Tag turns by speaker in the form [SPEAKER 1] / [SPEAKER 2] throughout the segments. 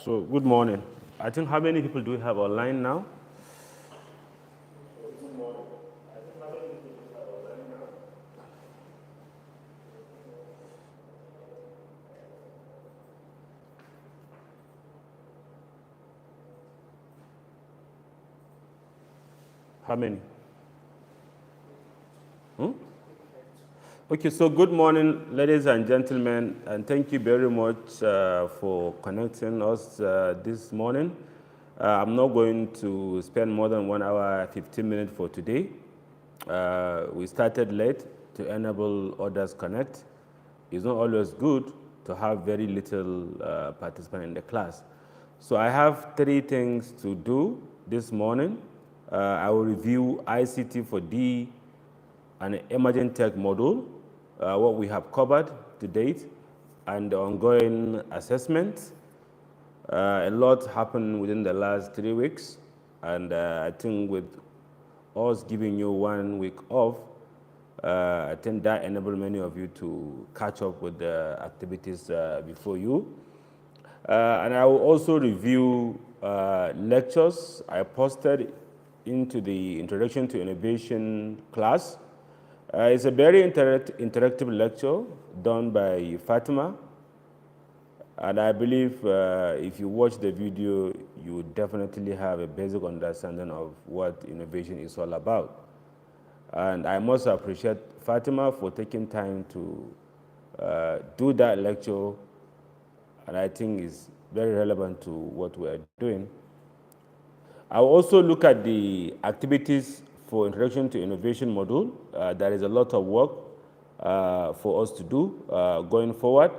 [SPEAKER 1] So good morning. I think how many people do we have online now? How many? Okay, so good morning, ladies and gentlemen, and thank you very much for connecting us this morning. I'm not going to spend more than 1 hour, 15 minutes for today. We started late to enable others connect. It's not always good to have very little participant in the class. So I have 3 things to do this morning. I will review ICT for D and emerging tech module, what we have covered to date, and the ongoing assessment. A lot happened within the last 3 weeks, and I think with us giving you 1 week off, I think that enabled many of you to catch up with the activities before you. And I will also review lectures I posted into the Introduction to Innovation class. It's a very interactive lecture done by Fatima, and I believe if you watch the video, you would definitely have a basic understanding of what innovation is all about. And I must appreciate Fatima for taking time to do that lecture, and I think it's very relevant to what we are doing. I'll also look at the activities for Introduction to Innovation module. There is a lot of work for us to do going forward.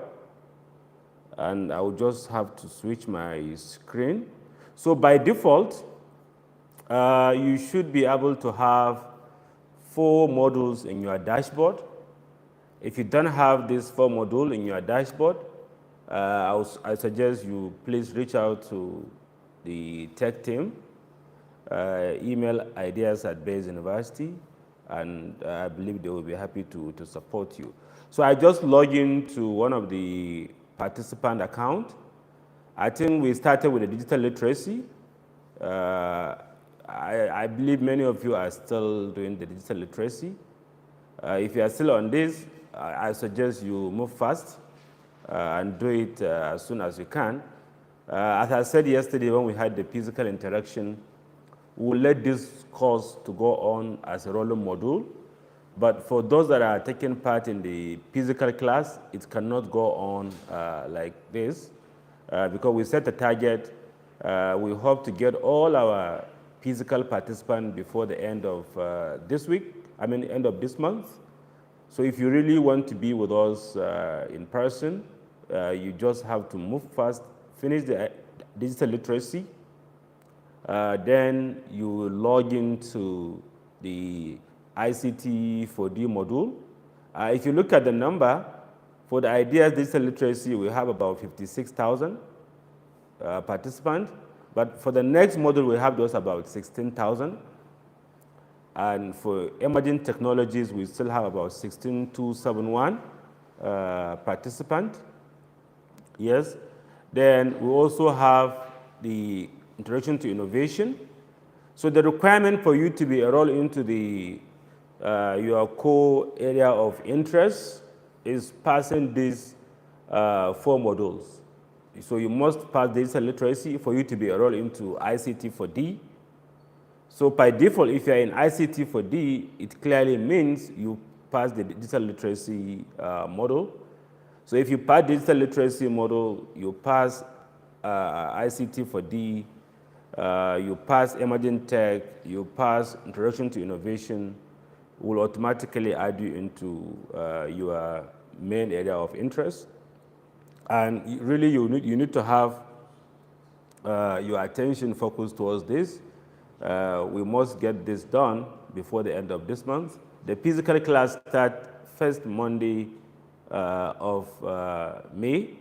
[SPEAKER 1] And I will just have to switch my screen. So by default, you should be able to have 4 modules in your dashboard. If you don't have these 4 modules in your dashboard, I suggest you please reach out to the tech team. Email ideas@Bayes University, and I believe they will be happy to support you. So I just log into one of the participant account. I think we started with the digital literacy. I believe many of you are still doing the digital literacy. If you are still on this, I suggest you move fast and do it as soon as you can. As I said yesterday when we had the physical interaction, we'll let this course to go on as a rolling module. But for those that are taking part in the physical class, it cannot go on like this because we set a target. We hope to get all our physical participants before the end of this week, end of this month. So if you really want to be with us in person, you just have to move fast, finish the digital literacy, then you will log into the ICT 4D module. If you look at the number, for the Ideas Digital Literacy, we have about 56,000 participants. But for the next module, we have those about 16,000. And for Emerging Technologies, we still have about 16,271 participants. Yes. Then we also have the Introduction to Innovation. So the requirement for you to be enrolled into the your core area of interest is passing these 4 modules. So you must pass digital literacy for you to be enrolled into ICT for D. So by default, if you're in ICT for D, it clearly means you pass the digital literacy model. So if you pass digital literacy model, you pass ICT for D, you pass emerging tech, you pass Introduction to Innovation, will automatically add you into your main area of interest. And really, you need to have your attention focused towards this. We must get this done before the end of this month. The physical class starts first Monday of May.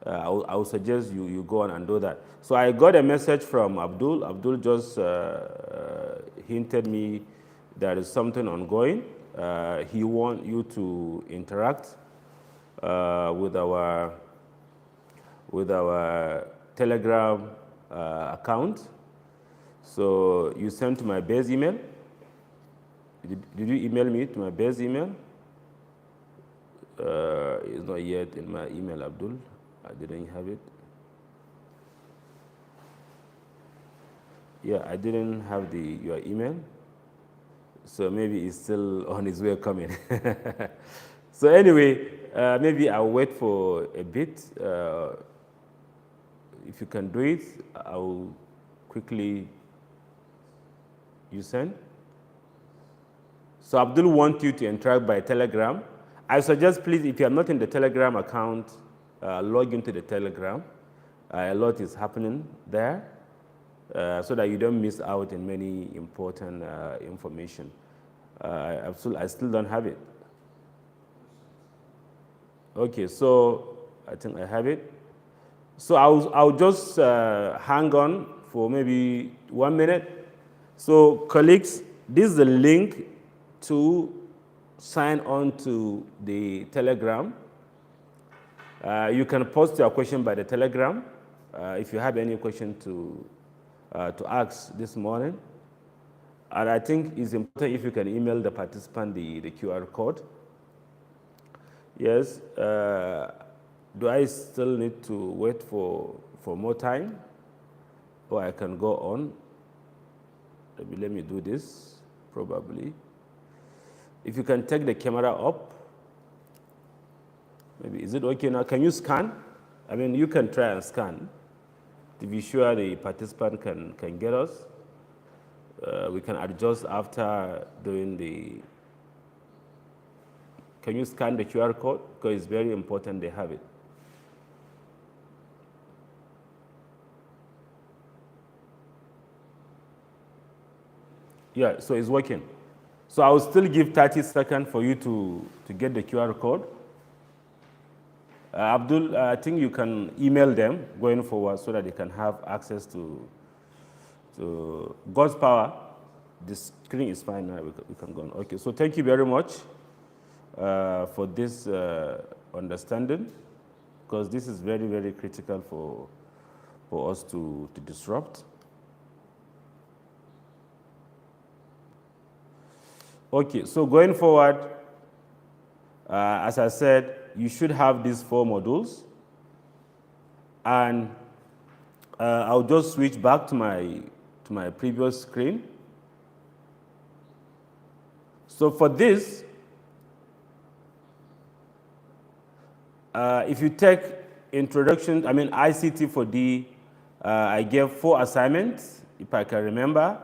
[SPEAKER 1] I will suggest you go on and do that. So I got a message from Abdul. Abdul just hinted me there is something ongoing. He wants you to interact with our Telegram account. So you send to my base email. Did you email me to my base email? It's not yet in my email, Abdul. I didn't have it. Yeah, I didn't have your email. So maybe it's still on its way coming. So anyway, maybe I'll wait for a bit. If you can do it, I'll quickly send. So Abdul wants you to interact by Telegram. I suggest, please, if you are not in the Telegram account, log into the Telegram. A lot is happening there, so that you don't miss out in many important information. I still don't have it. Okay, so I think I have it. So I'll just hang on for maybe 1 minute. So colleagues, this is the link to sign on to the Telegram. You can post your question by the Telegram if you have any question to ask this morning. And I think it's important if you can email the participant the QR code. Yes. Do I still need to wait for more time? Or I can go on? Let me do this, probably. If you can take the camera up. Maybe, is it okay now? Can you scan? I mean, you can try and scan to be sure the participant can get us. We can adjust after doing the... Can you scan the QR code? Because it's very important they have it. Yeah, so it's working. So I will still give 30 seconds for you to get the QR code. Abdul, I think you can email them going forward so that they can have access to God's power. The screen is fine now, we can go on. Okay, so thank you very much for this understanding, because this is very, very critical for us to disrupt. Okay, so going forward, as I said, you should have these 4 modules. And I'll just switch back to my previous screen. So for this, if you take introduction, I mean ICT for D, I gave 4 assignments, if I can remember.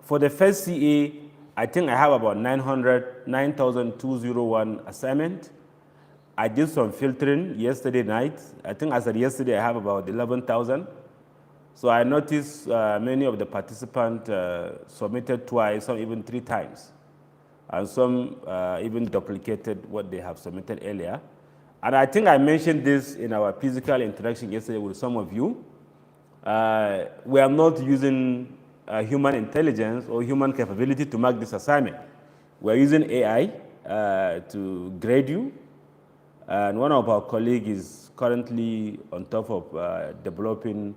[SPEAKER 1] For the first CA, I think I have about 9,201 assignment. I did some filtering yesterday night. I think as of yesterday, I have about 11,000. So I noticed many of the participants submitted twice, some even 3 times. And some even duplicated what they have submitted earlier. And I think I mentioned this in our physical interaction yesterday with some of you. We are not using human intelligence or human capability to mark this assignment. We're using AI to grade you. And one of our colleagues is currently on top of developing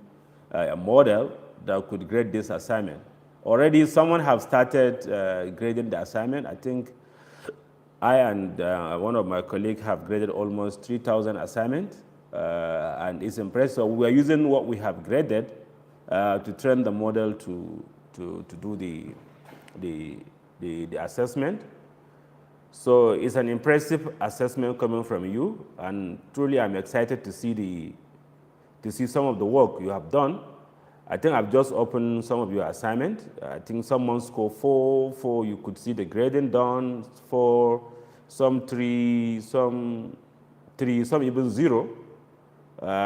[SPEAKER 1] a model that could grade this assignment. Already someone have started grading the assignment. I think I and one of my colleagues have graded almost 3,000 assignments. And it's impressive. We are using what we have graded to train the model to do the assessment. So it's an impressive assessment coming from you, and truly I'm excited to see some of the work you have done. I think I've just opened some of your assignment. I think someone scored 4, you could see the grading done, 4, some 3, some even 0.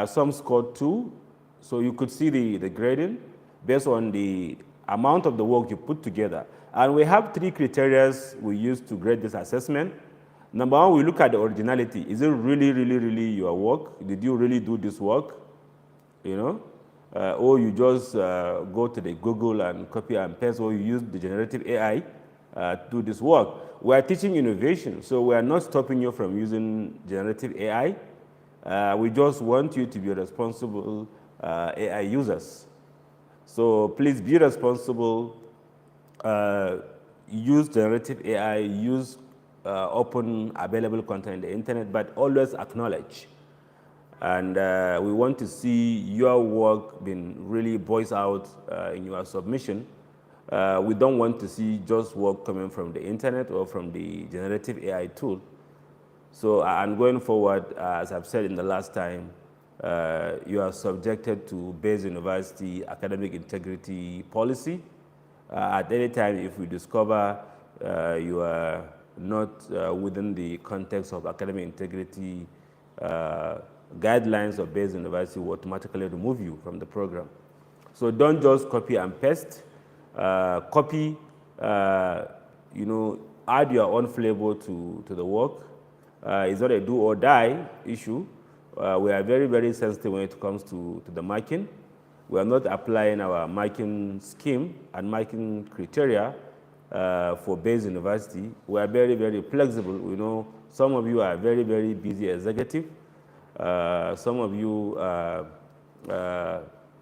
[SPEAKER 1] Some scored 2. So you could see the grading based on the amount of the work you put together. And we have 3 criteria we use to grade this assessment. Number 1, we look at the originality. Is it really, really, really your work? Did you really do this work? Or you just go to the Google and copy and paste, or you use the generative AI to do this work. We are teaching innovation, so we are not stopping you from using generative AI. We just want you to be responsible AI users. So please be responsible, use generative AI, use open available content in the internet, but always acknowledge. And we want to see your work being really voiced out in your submission. We don't want to see just work coming from the internet or from the generative AI tool. So, and going forward, as I've said in the last time, you are subjected to Bayes University academic integrity policy. At any time, if we discover you are not within the context of academic integrity guidelines of Bayes University, will automatically remove you from the program. So don't just copy and paste. Copy, add your own flavor to the work. It's not a do or die issue. We are very, very sensitive when it comes to the marking. We are not applying our marking scheme and marking criteria for Bayes University. We are very, very flexible. We know some of you are very, very busy executive. Some of you are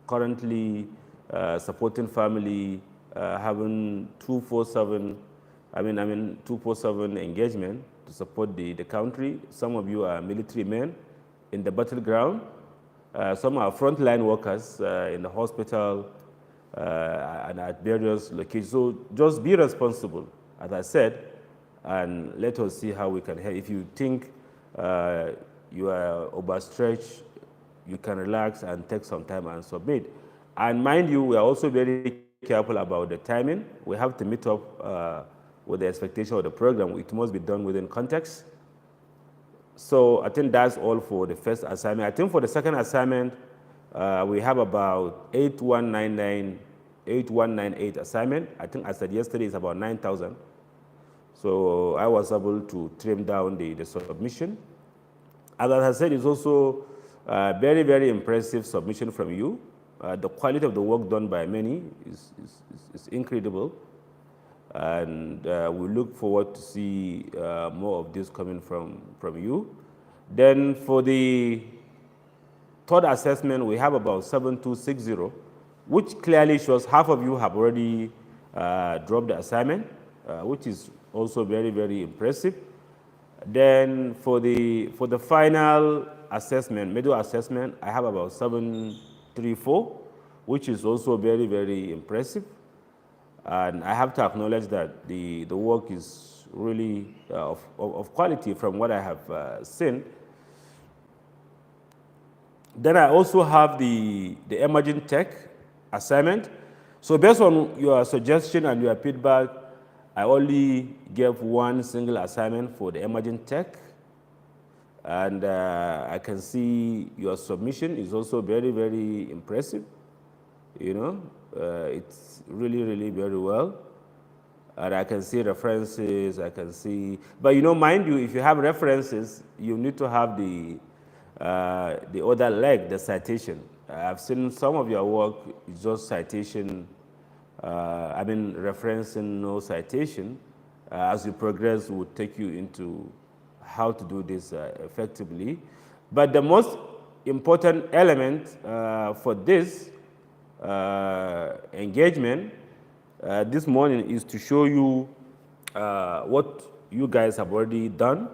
[SPEAKER 1] currently supporting family, having 247 engagement to support the country. Some of you are military men in the battleground. Some are frontline workers in the hospital and at various locations. So just be responsible, as I said, and let us see how we can help. If you think you are overstretched, you can relax and take some time and submit. And mind you, we are also very careful about the timing. We have to meet up with the expectation of the program. It must be done within context. So I think that's all for the first assignment. I think for the second assignment, we have about 8199, 8198 assignment. I think I said yesterday it's about 9,000. So I was able to trim down the submission. As I said, it's also very, very impressive submission from you. The quality of the work done by many is incredible. And we look forward to see more of this coming from you. Then for the third assessment, we have about 7260, which clearly shows half of you have already dropped the assignment, which is also very, very impressive. Then for the final assessment, middle assessment, I have about 734, which is also very, very impressive. And I have to acknowledge that the work is really of quality from what I have seen. Then I also have the emerging tech assignment. So based on your suggestion and your feedback, I only gave one single assignment for the emerging tech. And I can see your submission is also very, very impressive. It's really, really very well. And I can see references, I can see, but mind you, if you have references, you need to have the other leg, the citation. I've seen some of your work, it's just citation, referencing, no citation. As you progress, we'll take you into how to do this effectively. But the most important element for this engagement this morning is to show you what you guys have already done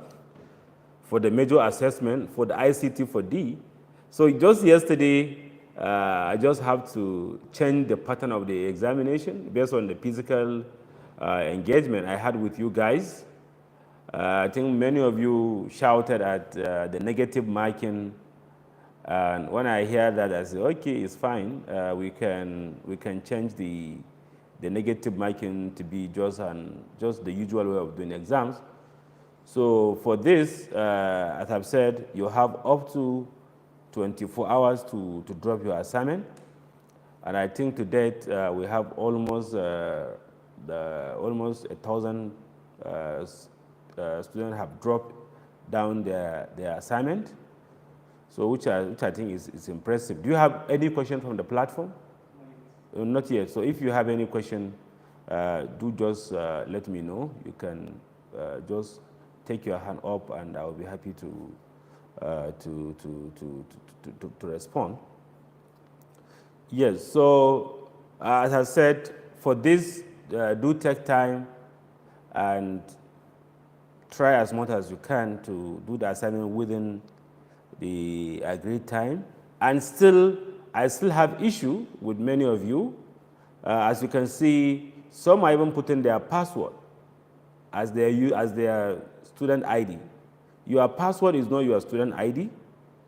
[SPEAKER 1] for the major assessment for the ICT for D. So just yesterday, I just have to change the pattern of the examination based on the physical engagement I had with you guys. I think many of you shouted at the negative marking. And when I hear that, I say, okay, it's fine. We can change the negative marking to be just the usual way of doing exams. So for this, as I've said, you have up to 24 hours to drop your assignment. And I think to date, we have almost 1,000 students have dropped down their assignment. So which I think is impressive. Do you have any question from the platform? Not yet. So if you have any question, do just let me know. You can just take your hand up, and I will be happy to respond. Yes, so as I said, for this, do take time and try as much as you can to do the assignment within the agreed time. And still, I still have issue with many of you. As you can see, some are even putting their password as their student ID. Your password is not your student ID.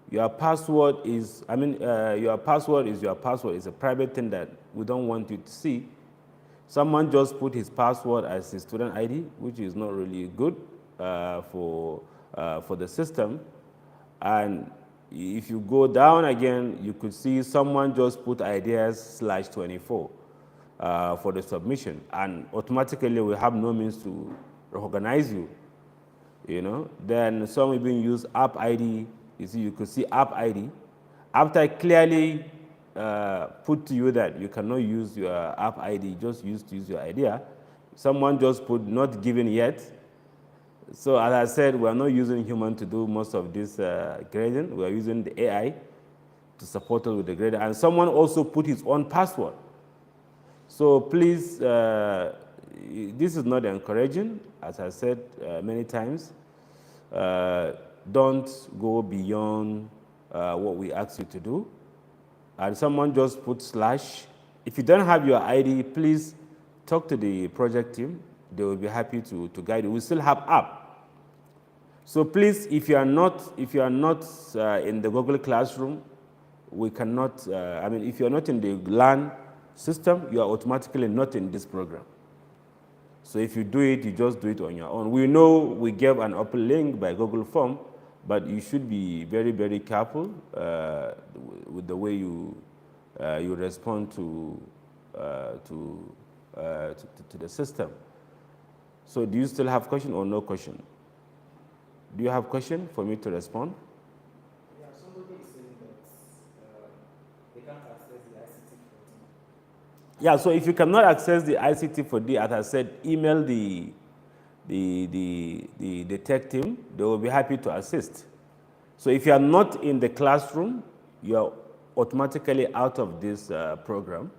[SPEAKER 1] Your password is, your password is your password. It's a private thing that we don't want you to see. Someone just put his password as his student ID, which is not really good for the system. And if you go down again, you could see someone just put ideas/24 for the submission, and automatically we have no means to recognize you. Then some even use app ID. You could see app ID. After I clearly put to you that you cannot use your app ID, just use your idea, someone just put not given yet. So as I said, we are not using human to do most of this grading. We are using the AI to support us with the grading. And someone also put his own password. So please, this is not encouraging. As I said many times, don't go beyond what we ask you to do. And someone just put /. If you don't have your ID, please talk to the project team. They will be happy to guide you. We still have app. So please, if you are not in the Google Classroom, we cannot. If you are not in the LAN system, you are automatically not in this program. So if you do it, you just do it on your own. We know we gave an open link by Google Form, but you should be very, very careful with the way you respond to the system. So do you still have question or no question? Do you have question for me to respond?
[SPEAKER 2] Yeah, somebody is saying that they can't access the ICT 14.
[SPEAKER 1] Yeah, so if you cannot access the ICT for D, as I said, email the tech team. They will be happy to assist. So if you are not in the classroom, you are automatically out of this program.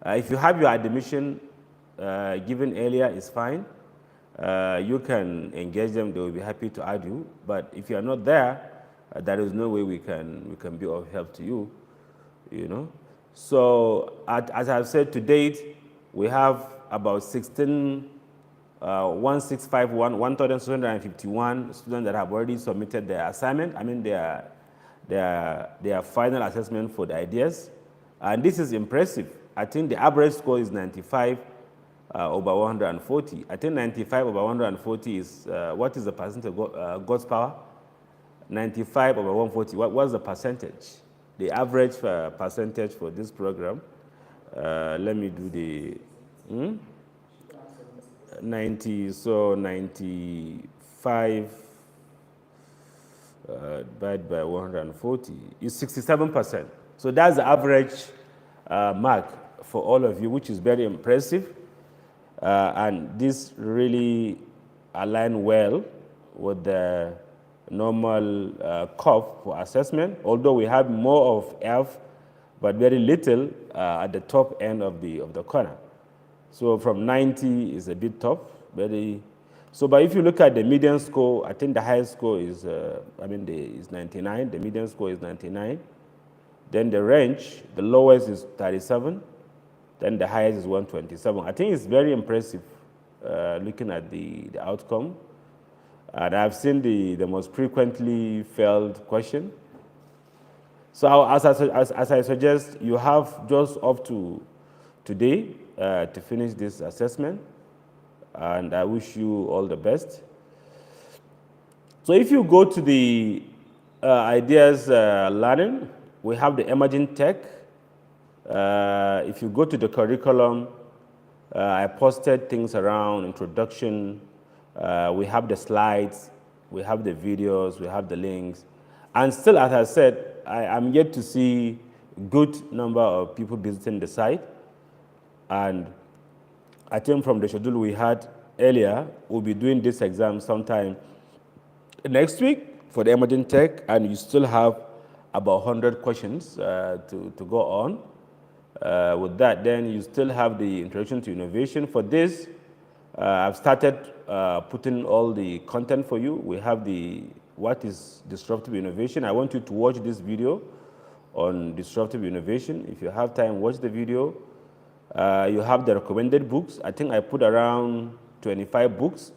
[SPEAKER 1] If you have your admission given earlier, it's fine. You can engage them. They will be happy to add you. But if you are not there, there is no way we can be of help to you. So as I've said, to date, we have about 1,651 students that have already submitted their assignment. Their final assessment for the ideas. And this is impressive. I think the average score is 95 over 140. I think 95 over 140 is, what is the percentage of God's power? 95 over 140, what's the percentage? The average percentage for this program. Let me do the 90, so 95 divided by 140 is 67%. So that's the average mark for all of you, which is very impressive. And this really aligns well with the normal curve for assessment, although we have more of F, but very little at the top end of the corner. So from 90 is a bit tough, so, but if you look at the median score, I think the highest score is, is 99. The median score is 99. Then the range, the lowest is 37. Then the highest is 127. I think it's very impressive looking at the outcome. And I've seen the most frequently failed question. So as I suggest, you have just up to today to finish this assessment. And I wish you all the best. So if you go to the ideas learning, we have the emerging tech. If you go to the curriculum, I posted things around introduction. We have the slides, we have the videos, we have the links. And still, as I said, I'm yet to see good number of people visiting the site. And I think from the schedule we had earlier, we'll be doing this exam sometime next week for the emerging tech, and you still have about 100 questions to go on. With that, then you still have the introduction to innovation. For this, I've started putting all the content for you. We have the what is disruptive innovation. I want you to watch this video on disruptive innovation. If you have time, watch the video. You have the recommended books. I think I put around 25 books.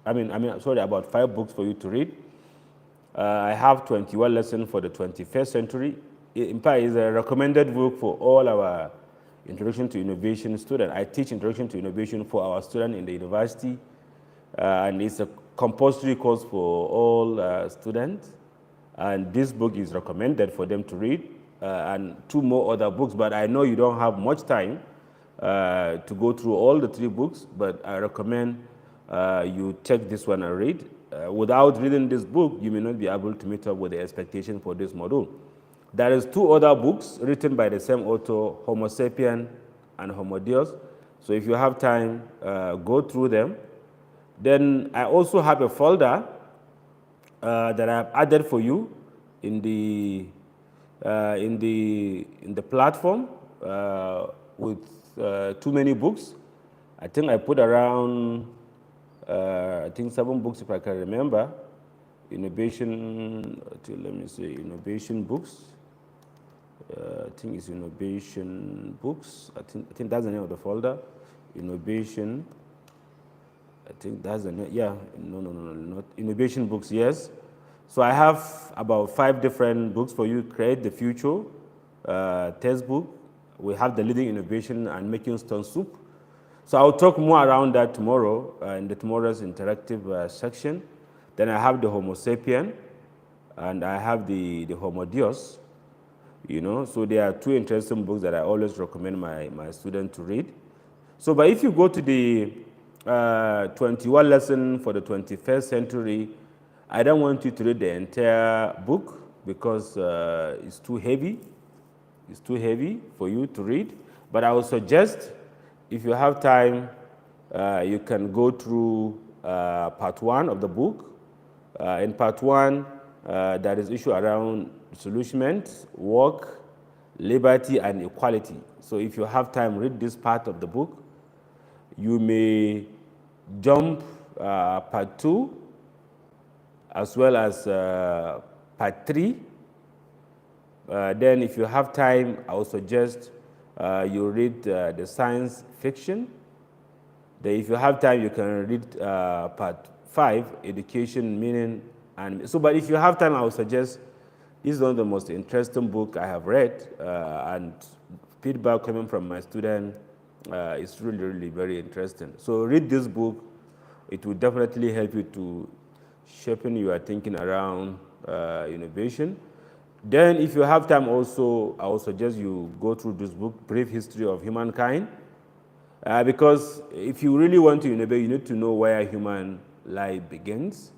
[SPEAKER 1] Sorry, about 5 books for you to read. I have 21 lessons for the 21st century. In fact, it's a recommended book for all our Introduction to Innovation students. I teach Introduction to Innovation for our students in the university, and it's a compulsory course for all students. And this book is recommended for them to read, and 2 more other books, but I know you don't have much time to go through all the 3 books, but I recommend you take this one and read. Without reading this book, you may not be able to meet up with the expectation for this module. There is 2 other books written by the same author, Homo sapien and Homo Deus. So if you have time, go through them. Then I also have a folder that I've added for you in the platform with too many books. I think I put around 7 books if I can remember. Innovation. Let me see. Innovation books. I think it's innovation books. I think that's the name of the folder. Innovation. I think that's the name. Yeah. No, not innovation books. Yes. So I have about 5 different books for you. Create the Future textbook. We have the Leading Innovation and Making Stone Soup. So I'll talk more around that tomorrow in the tomorrow's interactive section. Then I have the Homo sapien, and I have the Homo Deus. So there are 2 interesting books that I always recommend my students to read. So, but if you go to the 21 lesson for the 21st century, I don't want you to read the entire book because it's too heavy. It's too heavy for you to read. But I would suggest, if you have time, you can go through part 1 of the book. In part 1, there is issue around disillusionment, work, liberty, and equality. So if you have time, read this part of the book. You may jump part 2 as well as part 3. Then if you have time, I would suggest you read the science fiction. Then if you have time, you can read part 5, education, meaning, and so. But if you have time, I would suggest this is one of the most interesting books I have read, and feedback coming from my student is really, really very interesting. So read this book. It will definitely help you to sharpen your thinking around innovation. Then if you have time also, I would suggest you go through this book, Brief History of Humankind, because if you really want to innovate, you need to know where human life begins.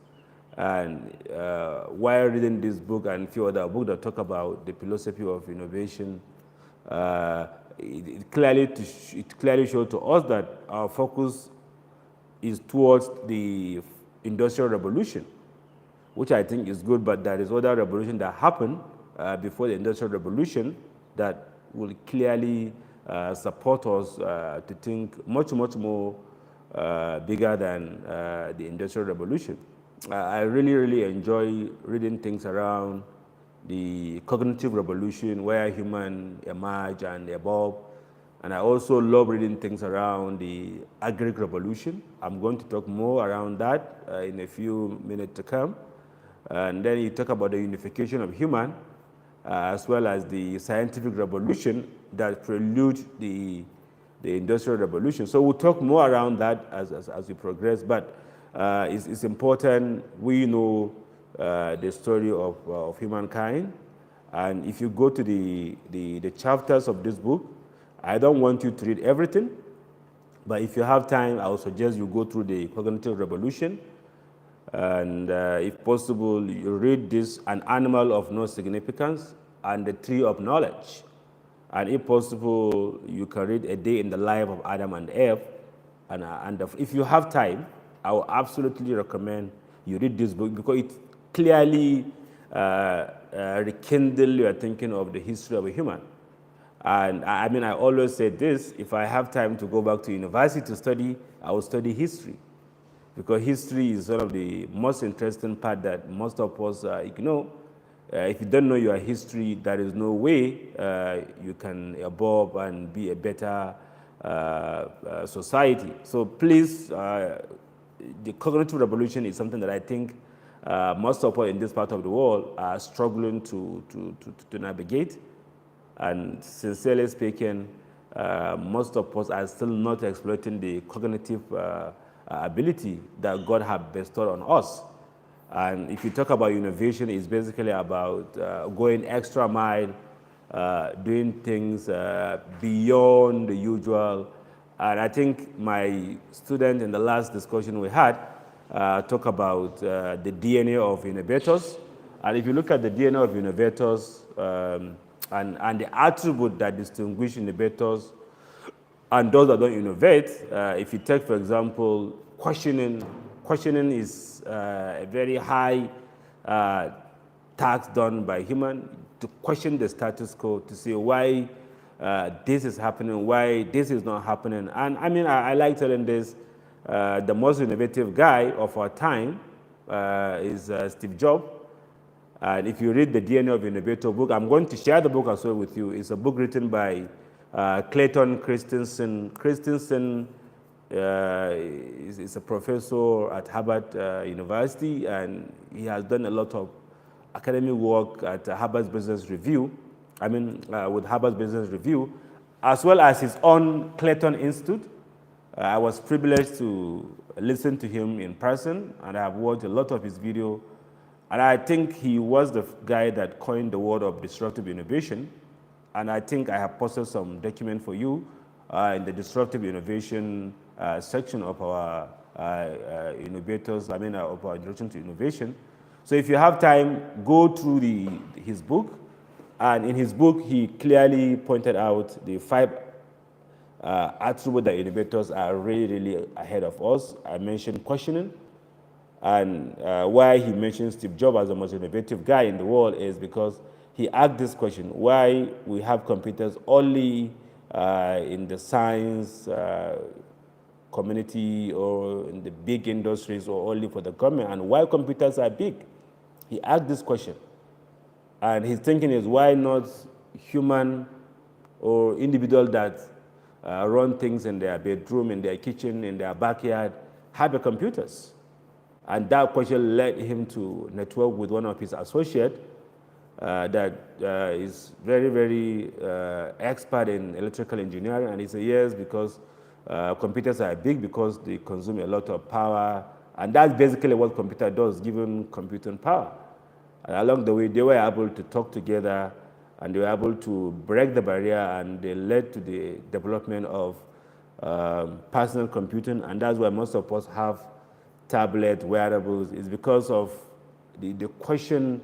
[SPEAKER 1] And while reading this book and a few other books that talk about the philosophy of innovation, it clearly shows to us that our focus is towards the Industrial Revolution, which I think is good, but there is other revolution that happened before the Industrial Revolution that will clearly support us to think much, much more bigger than the Industrial Revolution. I really, really enjoy reading things around the cognitive revolution, where humans emerge and evolve. And I also love reading things around the agric revolution. I'm going to talk more around that in a few minutes to come. And then you talk about the unification of human, as well as the scientific revolution that preludes the Industrial Revolution. So we'll talk more around that as we progress, but it's important we know the story of humankind. And if you go to the chapters of this book, I don't want you to read everything, but if you have time, I would suggest you go through the cognitive revolution. And if possible, you read this, An Animal of No Significance and The Tree of Knowledge. And if possible, you can read A Day in the Life of Adam and Eve. And if you have time, I would absolutely recommend you read this book because it clearly rekindles your thinking of the history of a human. And I mean, I always say this, if I have time to go back to university to study, I will study history. Because history is one of the most interesting part that most of us ignore. If you don't know your history, there is no way you can evolve and be a better society. So please, the cognitive revolution is something that I think most of us in this part of the world are struggling to navigate. And sincerely speaking, most of us are still not exploiting the cognitive ability that God has bestowed on us. And if you talk about innovation, it's basically about going extra mile, doing things beyond the usual. And I think my student in the last discussion we had talked about the DNA of innovators. And if you look at the DNA of innovators and the attribute that distinguish innovators and those that don't innovate, if you take, for example, questioning is a very high task done by human to question the status quo, to see why this is happening, why this is not happening. And I mean, I like telling this, the most innovative guy of our time is Steve Jobs. And if you read the DNA of Innovator book, I'm going to share the book as well with you. It's a book written by Clayton Christensen. Christensen is a professor at Harvard University, and he has done a lot of academic work at Harvard Business Review. With Harvard Business Review, as well as his own Clayton Institute. I was privileged to listen to him in person, and I have watched a lot of his video. And I think he was the guy that coined the word of disruptive innovation. And I think I have posted some document for you in the disruptive innovation section of our innovators, of our introduction to innovation. So if you have time, go through his book. And in his book, he clearly pointed out the 5 attributes that innovators are really ahead of us. I mentioned questioning. And why he mentions Steve Jobs as the most innovative guy in the world is because he asked this question, why we have computers only in the science community or in the big industries or only for the government, and why computers are big. He asked this question. And his thinking is, why not human or individual that run things in their bedroom, in their kitchen, in their backyard, have the computers? And that question led him to network with one of his associates that is very expert in electrical engineering. And he said, yes, because computers are big because they consume a lot of power. And that's basically what computer does, given computing power. And along the way, they were able to talk together, and they were able to break the barrier, and they led to the development of personal computing. And that's why most of us have tablet, wearables, is because of the question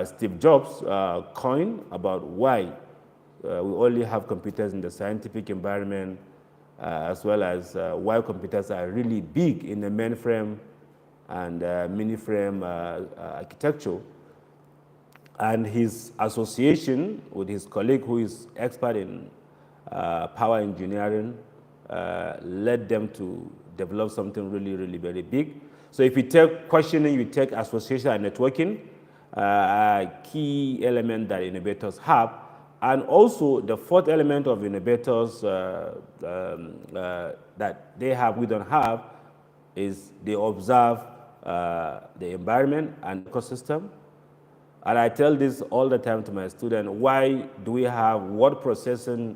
[SPEAKER 1] Steve Jobs coined about why we only have computers in the scientific environment, as well as why computers are really big in the mainframe and mini-frame architecture. And his association with his colleague who is expert in power engineering led them to develop something really very big. So if you take questioning, you take association and networking, a key element that innovators have. And also the 4th element of innovators that they have, we don't have, is they observe the environment and ecosystem. And I tell this all the time to my students, why do we have word processing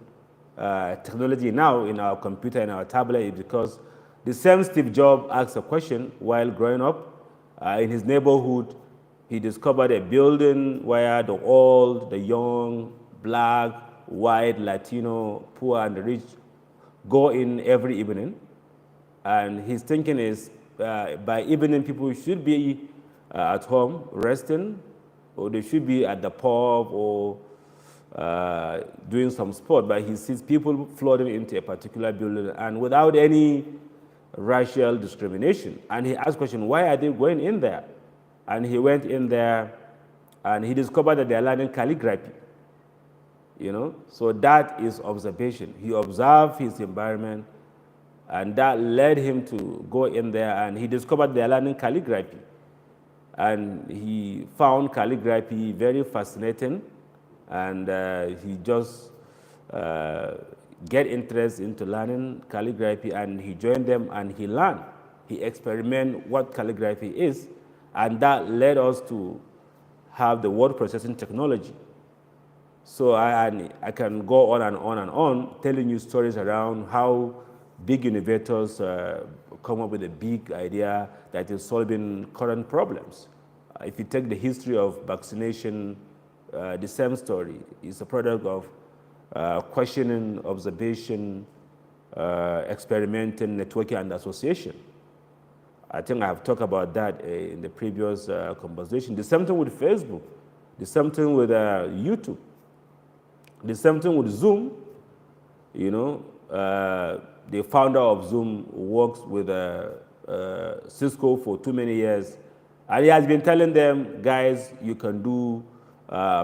[SPEAKER 1] technology now in our computer, in our tablet? Is because the same Steve Jobs asked a question while growing up. In his neighborhood, he discovered a building where the old, the young, black, white, Latino, poor, and the rich go in every evening. And his thinking is, by evening, people should be at home resting, or they should be at the pub or doing some sport. But he sees people flooding into a particular building and without any racial discrimination. And he asked the question, why are they going in there? And he went in there and he discovered that they are learning calligraphy. you know. So that is observation. He observed his environment, and that led him to go in there, and he discovered they are learning calligraphy. And he found calligraphy very fascinating, and he just uh, get interest into learning calligraphy, and he joined them and he learned. He experimented what calligraphy is, and that led us to have the word processing technology. So I can go on and on and on telling you stories around how big innovators come up with a big idea that is solving current problems. If you take the history of vaccination, the same story. It's a product of questioning, observation, experimenting, networking, and association. I think I have talked about that in the previous conversation. The same thing with Facebook. The same thing with YouTube. The same thing with Zoom. You know, the founder of Zoom works with Cisco for too many years, and he has been telling them, guys, you can do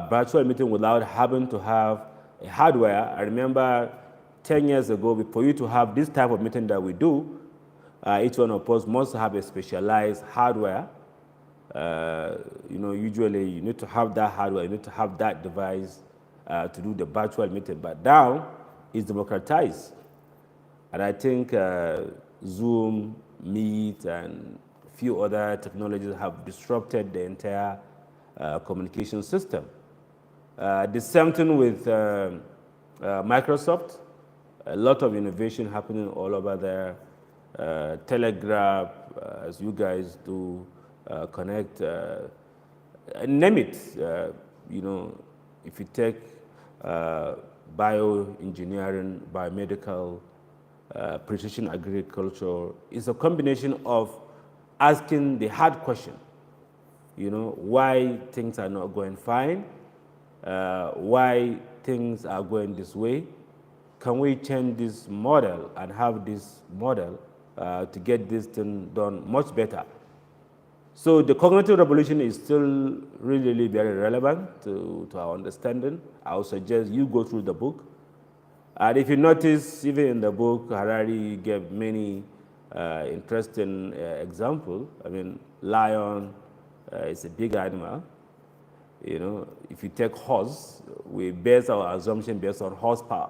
[SPEAKER 1] virtual meeting without having to have a hardware. I remember 10 years ago, for you to have this type of meeting that we do, each one of us must have a specialized hardware. You know, usually you need to have that hardware, you need to have that device to do the virtual meeting. But now it's democratized. And I think Zoom, Meet, and a few other technologies have disrupted the entire communication system. The same thing with Microsoft. A lot of innovation happening all over there. Telegraph, as you guys do, connect, name it. You know, if you take bioengineering, biomedical, precision agriculture, it's a combination of asking the hard question. You know, why things are not going fine, why things are going this way. Can we change this model and have this model to get this thing done much better? So the cognitive revolution is still really very relevant to our understanding. I would suggest you go through the book. And if you notice, even in the book, Harari gave many interesting examples. I mean, lion is a big animal. You know, if you take horse, we base our assumption based on horsepower.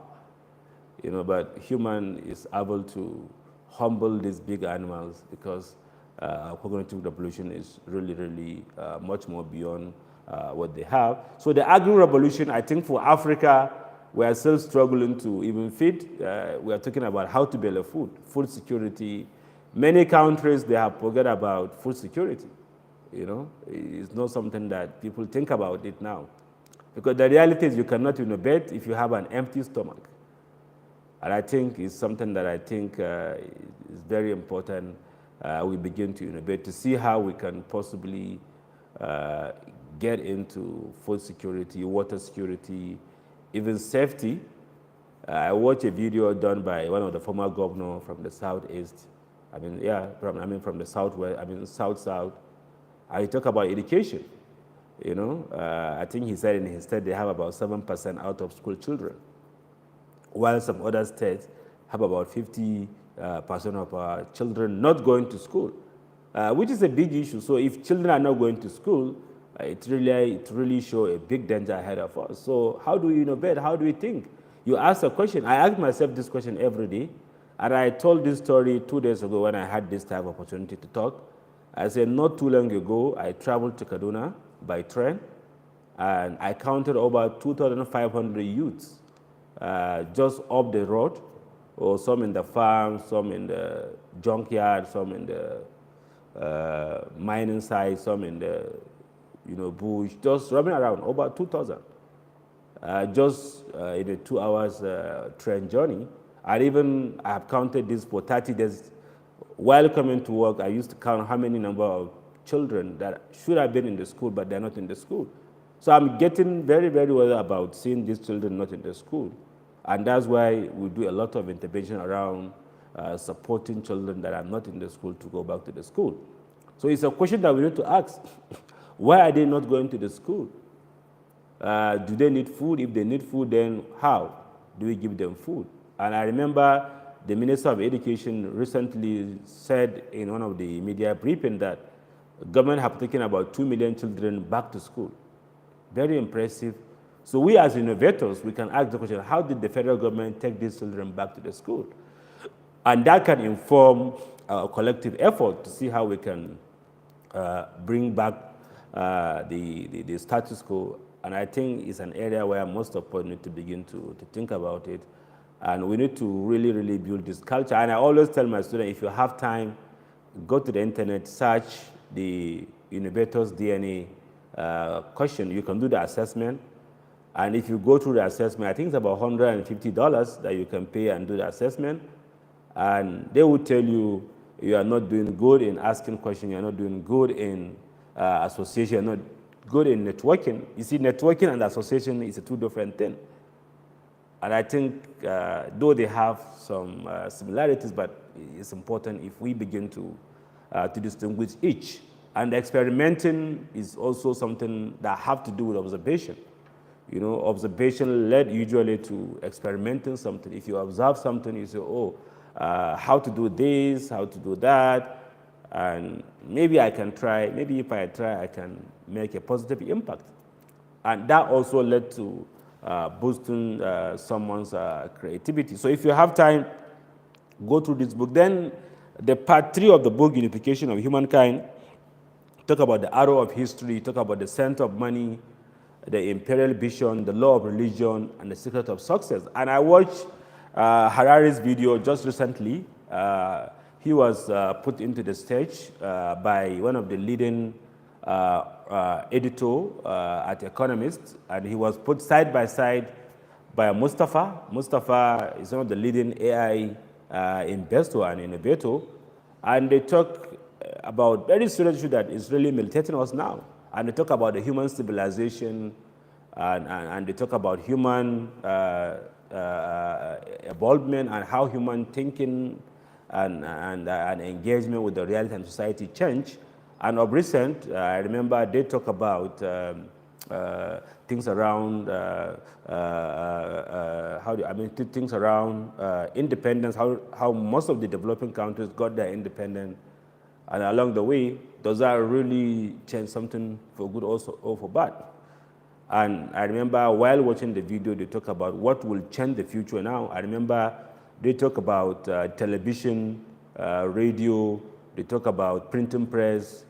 [SPEAKER 1] You know, but human is able to humble these big animals because our cognitive revolution is really much more beyond what they have. So the agri-revolution, I think for Africa, we are still struggling to even feed. We are talking about how to build food security. Many countries, they have forgot about food security. You know, it's not something that people think about it now. Because the reality is you cannot innovate if you have an empty stomach. And I think it's something that I think is very important. We begin to innovate to see how we can possibly get into food security, water security, even safety. I watched a video done by one of the former governors from the southeast. I mean, yeah, from the southwest. I mean, south. And he talked about education. You know, I think he said in his state they have about 7% out of school children, while some other states have about 50% of our children not going to school, which is a big issue. So if children are not going to school, it really shows a big danger ahead of us. So how do we innovate? How do we think? You ask a question. I ask myself this question every day, and I told this story 2 days ago when I had this type of opportunity to talk. I said not too long ago, I traveled to Kaduna by train, and I counted over 2,500 youths just up the road, or some in the farm, some in the junkyard, some in the mining site, some in the bush, just roaming around, over 2,000. Just in a 2 hours train journey. And even I have counted this for 30 days. While coming to work, I used to count how many number of children that should have been in the school, but they're not in the school. So I'm getting very well about seeing these children not in the school. And that's why we do a lot of intervention around supporting children that are not in the school to go back to the school. So it's a question that we need to ask. Why are they not going to the school? Do they need food? If they need food, then how do we give them food? And I remember the Minister of Education recently said in one of the media briefing that government have taken about 2 million children back to school. Very impressive. So we as innovators, we can ask the question, how did the federal government take these children back to the school? And that can inform our collective effort to see how we can bring back the status quo. And I think it's an area where most of us need to begin to think about it. And we need to really, really build this culture. And I always tell my students, if you have time, go to the internet, search the Innovator's DNA question. You can do the assessment. And if you go through the assessment, I think it's about $150 that you can pay and do the assessment. And they will tell you you are not doing good in asking questions, you're not doing good in association, you're not good in networking. You see, networking and association is a two different thing. And I think though they have some similarities, but it's important if we begin to distinguish each. And experimenting is also something that have to do with observation. You know, observation led usually to experimenting something. If you observe something, you say, oh, how to do this, how to do that, and maybe I can try, maybe if I try, I can make a positive impact. And that also led to boosting someone's creativity. So if you have time, go through this book. Then the part 3 of the book, Unification of Humankind, talk about the arrow of history, talk about the center of money, the imperial vision, the law of religion, and the secret of success. And I watched Harari's video just recently. He was put into the stage by one of the leading editor at Economist, and he was put side by side by Mustafa. Mustafa is one of the leading AI investor and innovator, and they talk about very serious issue that is really militating us now. And they talk about the human civilization, and they talk about human involvement and how human thinking and engagement with the reality and society change. And of recent, I remember they talk about things around things around independence, how most of the developing countries got their independence, and along the way, does that really change something for good also or for bad? And I remember while watching the video, they talk about what will change the future now. I remember they talk about television, radio, they talk about printing press,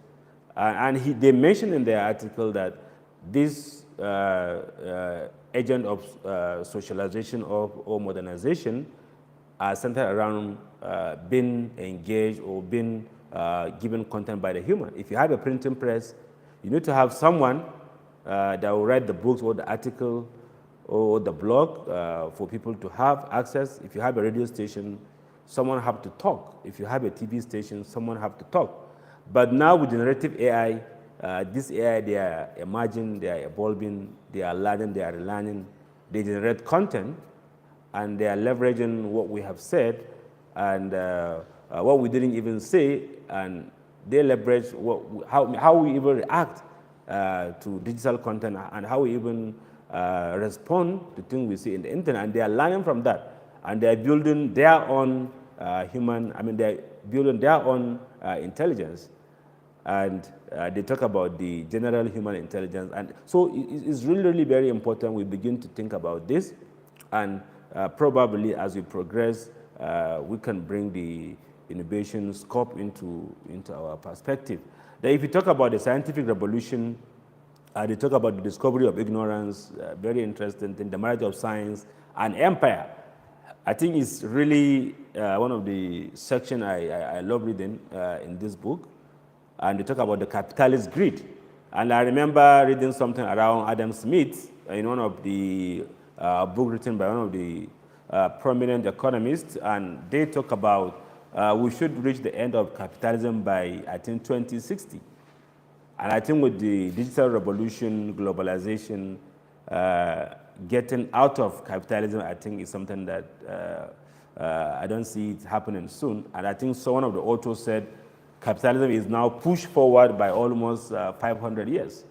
[SPEAKER 1] and they mentioned in their article that this agent of socialization or modernization are centered around being engaged or being given content by the human. If you have a printing press, you need to have someone that will write the books or the article or the blog for people to have access. If you have a radio station, someone have to talk. If you have a TV station, someone have to talk. But now with generative AI, this AI, they are emerging, they are evolving, they are learning, they are relearning, they generate content, and they are leveraging what we have said and what we didn't even say, and they leverage how we even react to digital content and how we even respond to things we see in the internet, and they are learning from that, and they are building their own they're building their own intelligence, and they talk about the general human intelligence, and so it's really, really very important we begin to think about this, and probably as we progress, we can bring the innovation scope into our perspective. Then if you talk about the scientific revolution, they talk about the discovery of ignorance, very interesting thing, the marriage of science and empire. I think it's really one of the sections I love reading in this book. And they talk about the capitalist greed. And I remember reading something around Adam Smith in one of the book written by one of the prominent economists, and they talk about we should reach the end of capitalism by, I think, 2060. And I think with the digital revolution, globalization, getting out of capitalism, I think is something that I don't see it happening soon. And I think one of the authors said capitalism is now pushed forward by almost 500 years.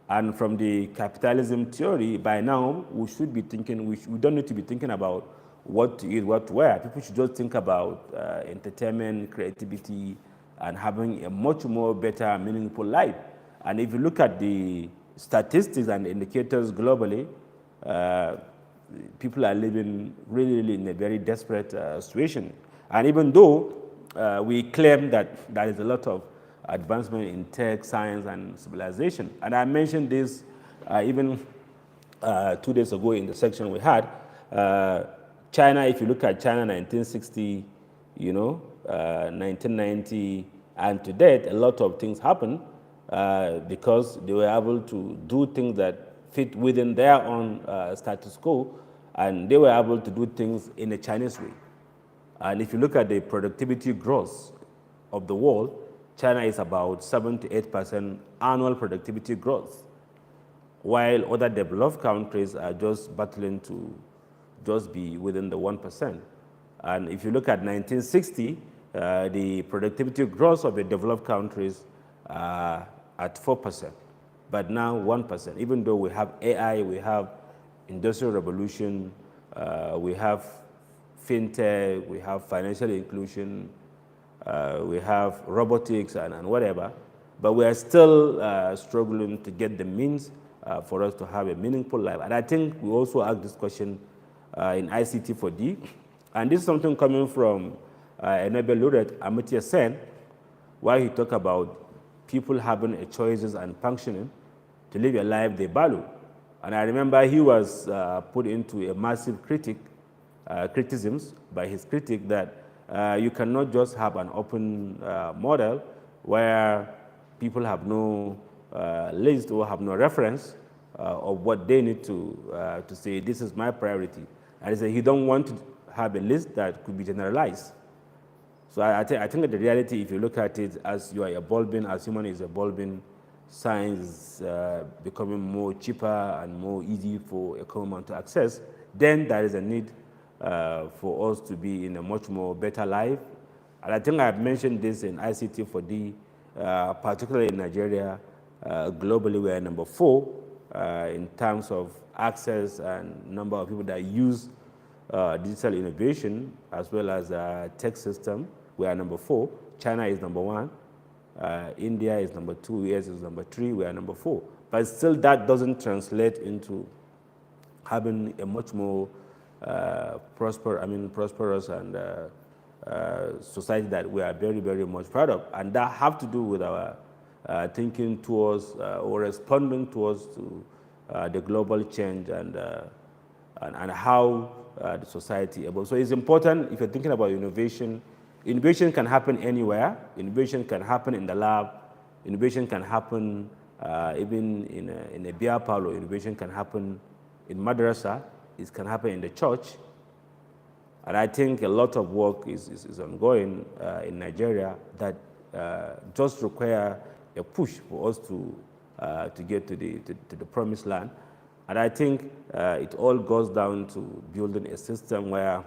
[SPEAKER 1] And from the capitalism theory, by now, we should be thinking, we don't need to be thinking about what to eat, what to wear. People should just think about entertainment, creativity, and having a much more better, meaningful life. And if you look at the statistics and indicators globally, uh, people are living really, really in a very desperate situation. And even though we claim that there is a lot of advancement in tech, science, and civilization, and I mentioned this even 2 days ago in the section we had, uh, China, if you look at China 1960, 1990, and to date, a lot of things happened because they were able to do things that fit within their own status quo, and they were able to do things in a Chinese way. And if you look at the productivity growth of the world, China is about 7 to 8% annual productivity growth, while other developed countries are just battling to just be within the 1%. And if you look at 1960, the productivity growth of the developed countries at 4%, but now 1%. Even though we have AI, we have industrial revolution, we have fintech, we have financial inclusion, we have robotics and whatever, but we are still struggling to get the means for us to have a meaningful life. And I think we also asked this question in ICT for D, and this is something coming from a Nobel laureate, Amartya Sen, where he talked about people having a choices and functioning to live a life they value. And I remember he was put into a massive criticisms by his critic that you cannot just have an open model where people have no list or have no reference of what they need to say, this is my priority. And he said he don't want to have a list that could be generalized. So I think that the reality, if you look at it as you are evolving, as human is evolving, science is becoming more cheaper and more easy for a common man to access, then there is a need for us to be in a much more better life. And I think I've mentioned this in ICT for D, particularly in Nigeria. Globally, we are number 4 in terms of access and number of people that use digital innovation as well as tech system. We are number 4. China is number 1. India is number 2. US is number 3. We are number 4. But still, that doesn't translate into having a much more prosperous and society that we are very, very much proud of. And that have to do with our thinking towards or responding towards to the global change and how the society evolves. So it's important if you're thinking about innovation. Innovation can happen anywhere. Innovation can happen in the lab. Innovation can happen even in a beer parlor. Innovation can happen in madrasa. It can happen in the church. And I think a lot of work is ongoing in Nigeria that just require a push for us to get to the promised land. And I think it all goes down to building a system where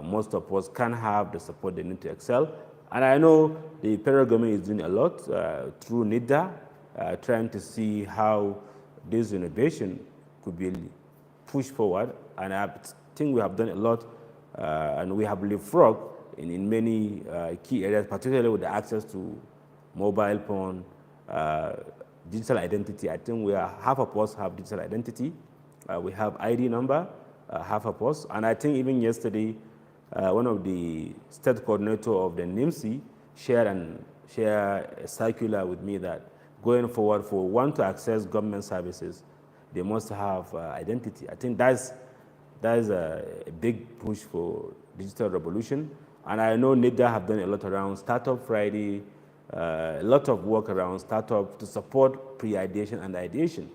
[SPEAKER 1] most of us can have the support they need to excel. And I know the federal government is doing a lot through NIDA, trying to see how this innovation could be pushed forward. And I think we have done a lot, and we have leapfrogged in many key areas, particularly with the access to mobile phone, digital identity. I think half of us have digital identity. We have ID number, half of us. And I think even yesterday, one of the state coordinator of the NIMSI shared a circular with me that going forward, for one to access government services, they must have identity. I think that's a big push for digital revolution. And I know NIDA have done a lot around Startup Friday, a lot of work around startup to support pre-ideation and ideation.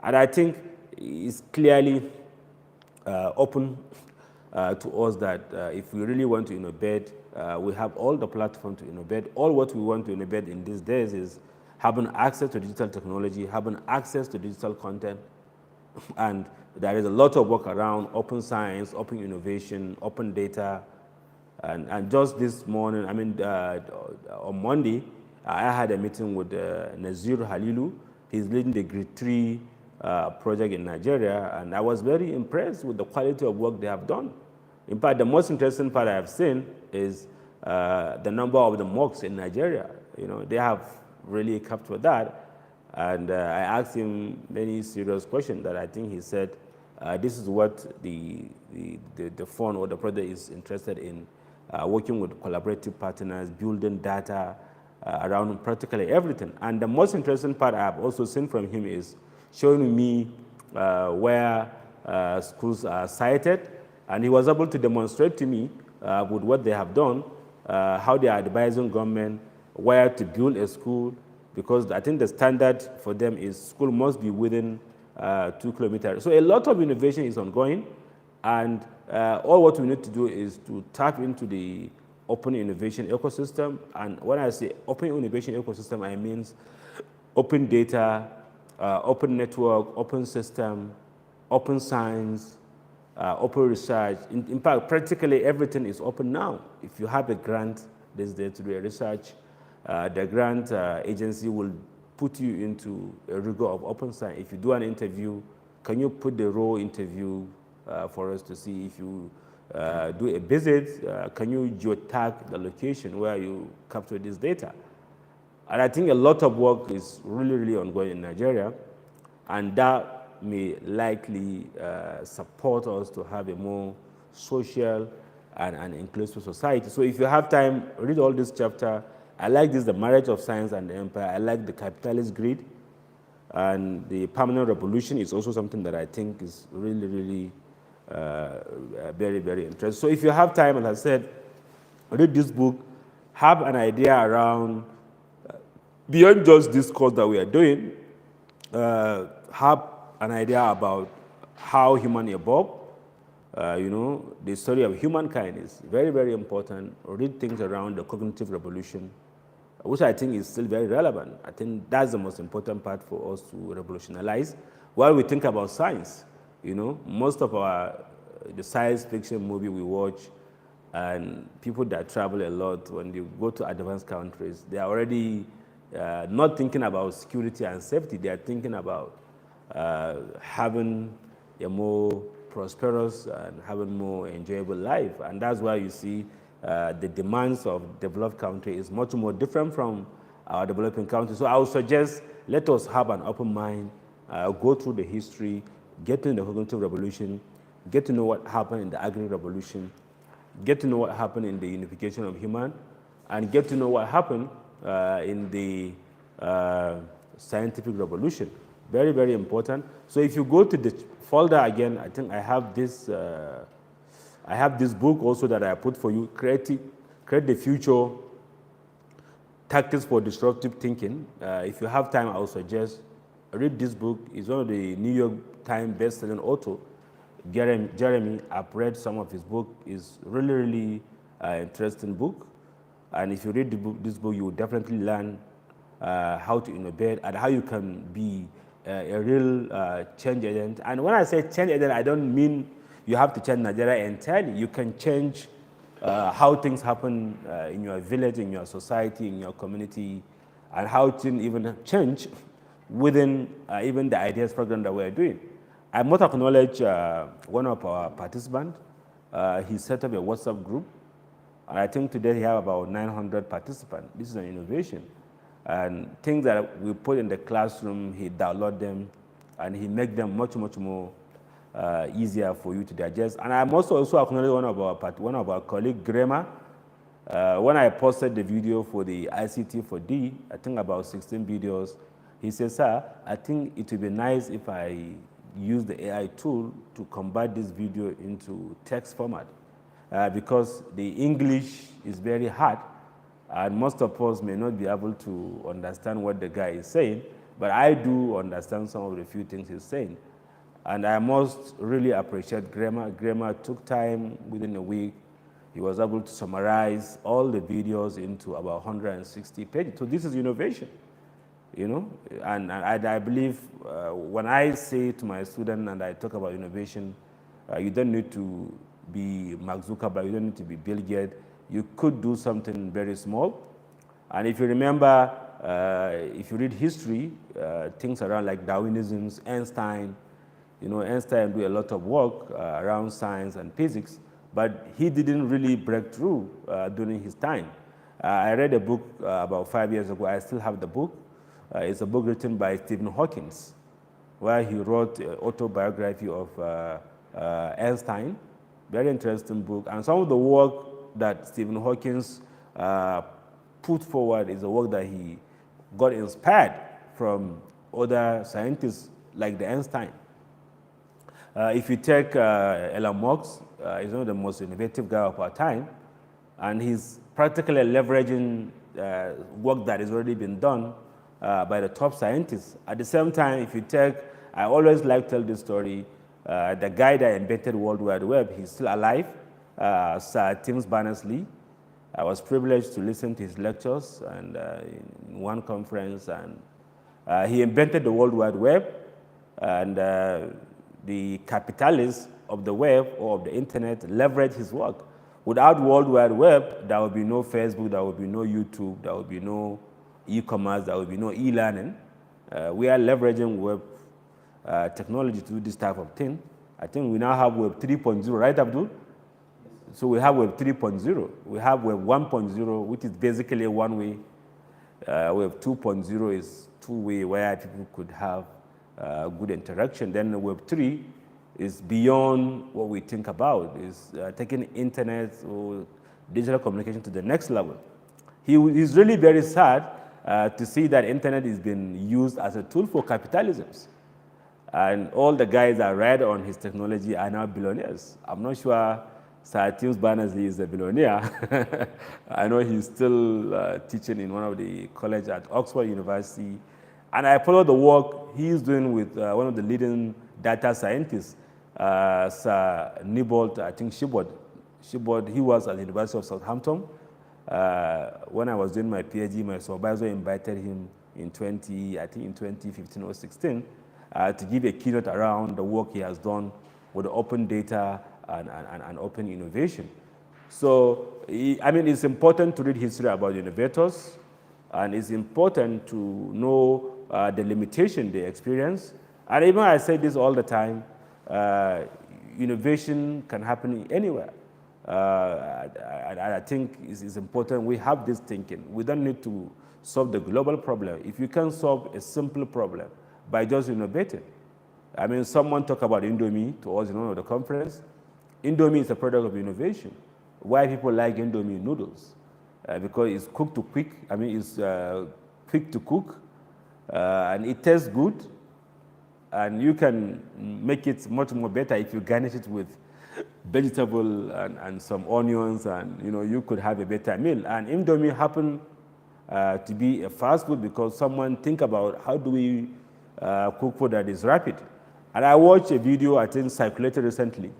[SPEAKER 1] And I think it's clearly open to us that if we really want to innovate, we have all the platform to innovate. All what we want to innovate in these days is having access to digital technology, having access to digital content, and there is a lot of work around open science, open innovation, open data. And just this morning, on Monday, I had a meeting with Nazir Halilu. He's leading the grade 3 project in Nigeria, and I was very impressed with the quality of work they have done. In fact, the most interesting part I have seen is the number of the mosques in Nigeria. You know, they have really captured that. And I asked him many serious questions that I think he said, this is what the fund or the project is interested in, working with collaborative partners, building data around practically everything. And the most interesting part I have also seen from him is showing me where schools are cited, and he was able to demonstrate to me with what they have done, how they are advising government where to build a school, because I think the standard for them is school must be within 2 kilometers. So a lot of innovation is ongoing, and all what we need to do is to tap into the open innovation ecosystem. And when I say open innovation ecosystem, I mean open data, open network, open system, open science, open research. In fact, practically everything is open now. If you have a grant this day to do a research, the grant agency will put you into a rigor of open science. If you do an interview, can you put the raw interview for us to see? If you do a visit, can you geotag the location where you capture this data? And I think a lot of work is really, really ongoing in Nigeria, and that may likely support us to have a more social and inclusive society. So if you have time, read all this chapter. I like this, the marriage of science and the empire. I like the capitalist greed. And the permanent revolution is also something that I think is really, really very, very interesting. So if you have time, as I said, read this book, have an idea around, beyond just this course that we are doing, have an idea about how human evolved. You know, the story of humankind is very, very important. Read things around the cognitive revolution, which I think is still very relevant. I think that's the most important part for us to revolutionize. While we think about science, you know, most of the science fiction movie we watch, and people that travel a lot, when they go to advanced countries, they are already not thinking about security and safety. They are thinking about having a more prosperous and having more enjoyable life. And that's why you see the demands of developed countries is much more different from our developing countries. So I would suggest let us have an open mind, go through the history, get to know the cognitive revolution, get to know what happened in the agri revolution, get to know what happened in the unification of human, and get to know what happened in the scientific revolution. Very, very important. So if you go to the folder again, I think I have this book also that I put for you, Create the Future, Tactics for Disruptive Thinking. If you have time, I would suggest read this book. It's one of the New York Times best-selling author, Jeremy. I've read some of his book. It's really, really interesting book. And if you read this book, you will definitely learn how to innovate and how you can be a real change agent. And when I say change agent, I don't mean you have to change Nigeria entirely. You can change how things happen in your village, in your society, in your community, and how things even change within even the ideas program that we're doing. I must acknowledge one of our participants. He set up a WhatsApp group, and I think today he have about 900 participants. This is an innovation. And things that we put in the classroom, he download them, and he make them much, much more easier for you to digest. And I must also acknowledge one of our colleagues, Grema. When I posted the video for the ICT for D, I think about 16 videos, he says, sir, I think it would be nice if I use the AI tool to convert this video into text format, because the English is very hard, and most of us may not be able to understand what the guy is saying, but I do understand some of the few things he's saying. And I must really appreciate Grema. Grema took time within a week. He was able to summarize all the videos into about 160 pages. So this is innovation, you know? And I believe when I say to my student and I talk about innovation, you don't need to be Mark Zuckerberg, you don't need to be Bill Gates. You could do something very small. And if you remember, if you read history, things around like Darwinism, Einstein, Einstein do a lot of work around science and physics, but he didn't really break through during his time. I read a book about 5 years ago. I still have the book. It's a book written by Stephen Hawking, where he wrote an autobiography of Einstein. Very interesting book. And some of the work that Stephen Hawking put forward is a work that he got inspired from other scientists like the Einstein. If you take Elon Musk, he's one of the most innovative guy of our time, and he's practically leveraging work that has already been done by the top scientists. At the same time, if you take, I always like to tell this story, the guy that invented World Wide Web, he's still alive, Sir Tim Berners-Lee. I was privileged to listen to his lectures and in one conference, and he invented the World Wide Web, and the capitalists of the web or of the internet leveraged his work. Without World Wide Web, there would be no Facebook, there would be no YouTube, there would be no e-commerce, there would be no e-learning. We are leveraging web technology to do this type of thing. I think we now have Web 3.0, right, Abdul? So we have Web 3.0. We have Web 1.0, which is basically one-way. Web 2.0 is two-way, where people could have good interaction. Then Web 3 is beyond what we think about. It's taking internet or digital communication to the next level. He's really very sad to see that internet is being used as a tool for capitalism. And all the guys that ride on his technology are now billionaires. I'm not sure Sir Tim Berners-Lee is a billionaire. I know he's still teaching in one of the colleges at Oxford University. And I follow the work he's doing with one of the leading data scientists, Sir Nibald, I think Shibod. He was at the University of Southampton. When I was doing my PhD, my supervisor invited him in 2015 or 16, to give a keynote around the work he has done with the open data and open innovation. So, I mean, it's important to read history about innovators, and it's important to know the limitation they experience. And even I say this all the time, innovation can happen anywhere. I think it's important we have this thinking. We don't need to solve the global problem. If you can solve a simple problem by just innovating. I mean, someone talked about Indomie to us in one of the conference. Indomie is a product of innovation. Why people like Indomie noodles? Because it's cooked to quick. I mean, it's quick to cook, and it tastes good. And you can make it much more better if you garnish it with vegetable and some onions, and you could have a better meal. And Indomie happened to be a fast food because someone think about how do we cook food that is rapid. And I watched a video, I think, circulated recently.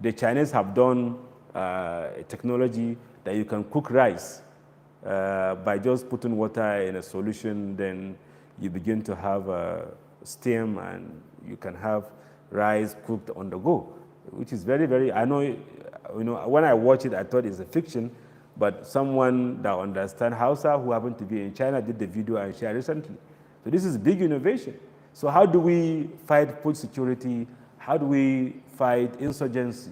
[SPEAKER 1] The Chinese have done a technology that you can cook rice by just putting water in a solution, then you begin to have steam, and you can have rice cooked on the go, which is very, very, I know, when I watched it, I thought it's a fiction, but someone that understands Hausa who happened to be in China did the video and shared recently. So this is big innovation. So how do we fight food security? How do we fight insurgency?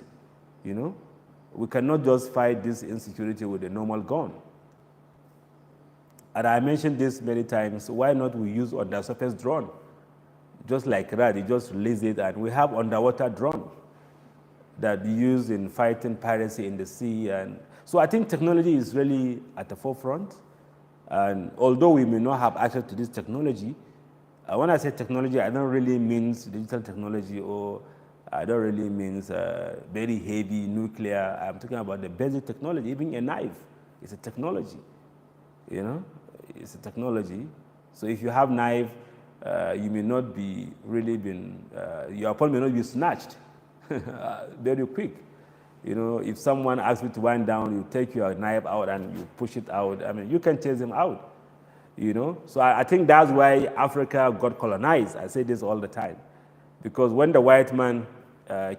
[SPEAKER 1] We cannot just fight this insecurity with a normal gun. And I mentioned this many times, why not we use undersurface drone? Just like that, you just release it, and we have underwater drone that we use in fighting piracy in the sea. And so I think technology is really at the forefront. And although we may not have access to this technology, when I say technology, I don't really mean digital technology, or I don't really mean very heavy nuclear. I'm talking about the basic technology. Even a knife is a technology. It's a technology. So if you have knife, you may not be really your phone may not be snatched very quick. If someone asks you to wind down, you take your knife out and you push it out. I mean, you can chase them out. So I think that's why Africa got colonized. I say this all the time, because when the white man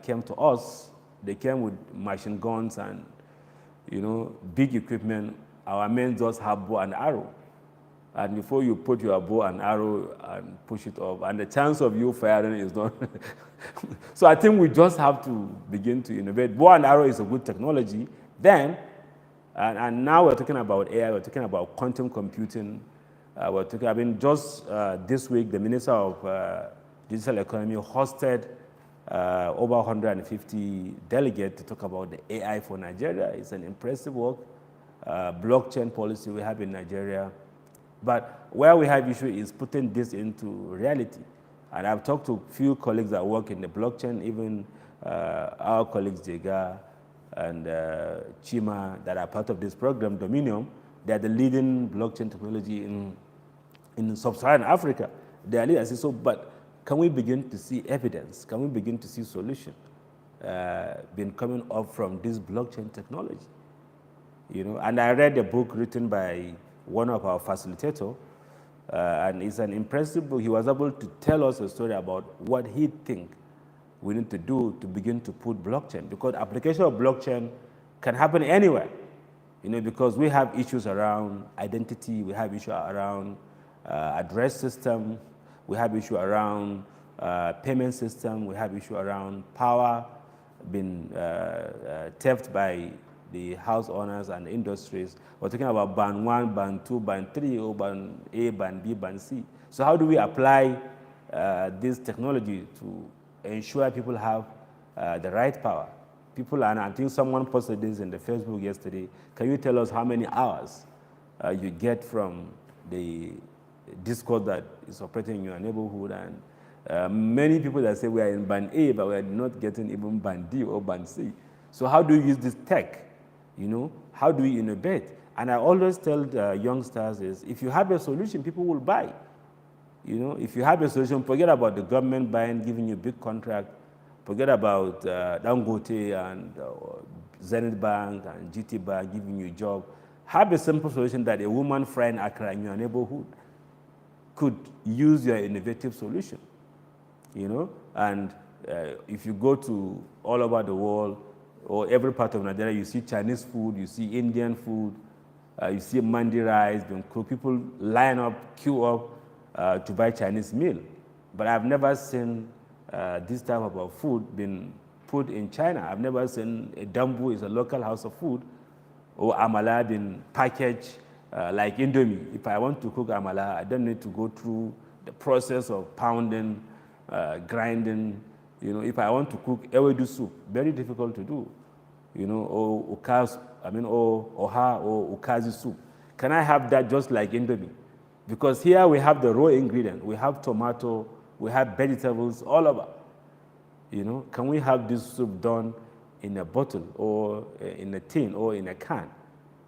[SPEAKER 1] came to us, they came with machine guns and big equipment. Our men just have bow and arrow, and before you put your bow and arrow and push it off, and the chance of you firing is not. So I think we just have to begin to innovate. Bow and arrow is a good technology. Then, and now we're talking about AI, we're talking about quantum computing. Just this week, the Minister of Digital Economy hosted over 150 delegates to talk about the AI for Nigeria. It's an impressive work. Blockchain policy we have in Nigeria. But where we have issue is putting this into reality. And I've talked to a few colleagues that work in the blockchain, even our colleagues Jega and Chima that are part of this program, Dominion. They're the leading blockchain technology in sub-Saharan Africa. They are leaders. So, but can we begin to see evidence? Can we begin to see solution been coming up from this blockchain technology? You know, and I read a book written by one of our facilitators, and it's an impressive book. He was able to tell us a story about what he thinks we need to do to begin to put blockchain, because application of blockchain can happen anywhere, you know, because we have issues around identity, we have issues around address system, we have issue around payment system, we have issue around power being theft by the house owners and industries. We're talking about band 1, band 2, band 3, or band A, band B, band C. So how do we apply this technology to ensure people have the right power? People, and I think someone posted this in the Facebook yesterday, can you tell us how many hours you get from the Discord that is operating in your neighborhood? And many people that say we are in band A, but we are not getting even band D or band C. So how do you use this tech? You know, how do we innovate? And I always tell the youngsters is, if you have a solution, people will buy. You know, if you have a solution, forget about the government buying, giving you a big contract. Forget about Dangote and Zenith Bank and GT Bank giving you a job. Have a simple solution that a woman friend Accra in your neighborhood could use your innovative solution. You know, and if you go to all over the world, or every part of Nigeria, you see Chinese food, you see Indian food, you see mandi rice being cooked. People line up, queue up to buy Chinese meal. But I've never seen this type of food being put in China. I've never seen a dambu is a local house of food, or amala being packaged like Indomie. If I want to cook amala, I don't need to go through the process of pounding, grinding. You know, if I want to cook ewedu soup, very difficult to do. You know, or oha or ukazi soup. Can I have that just like Indomie? Because here we have the raw ingredient. We have tomato, we have vegetables all over. You know, can we have this soup done in a bottle or in a tin or in a can,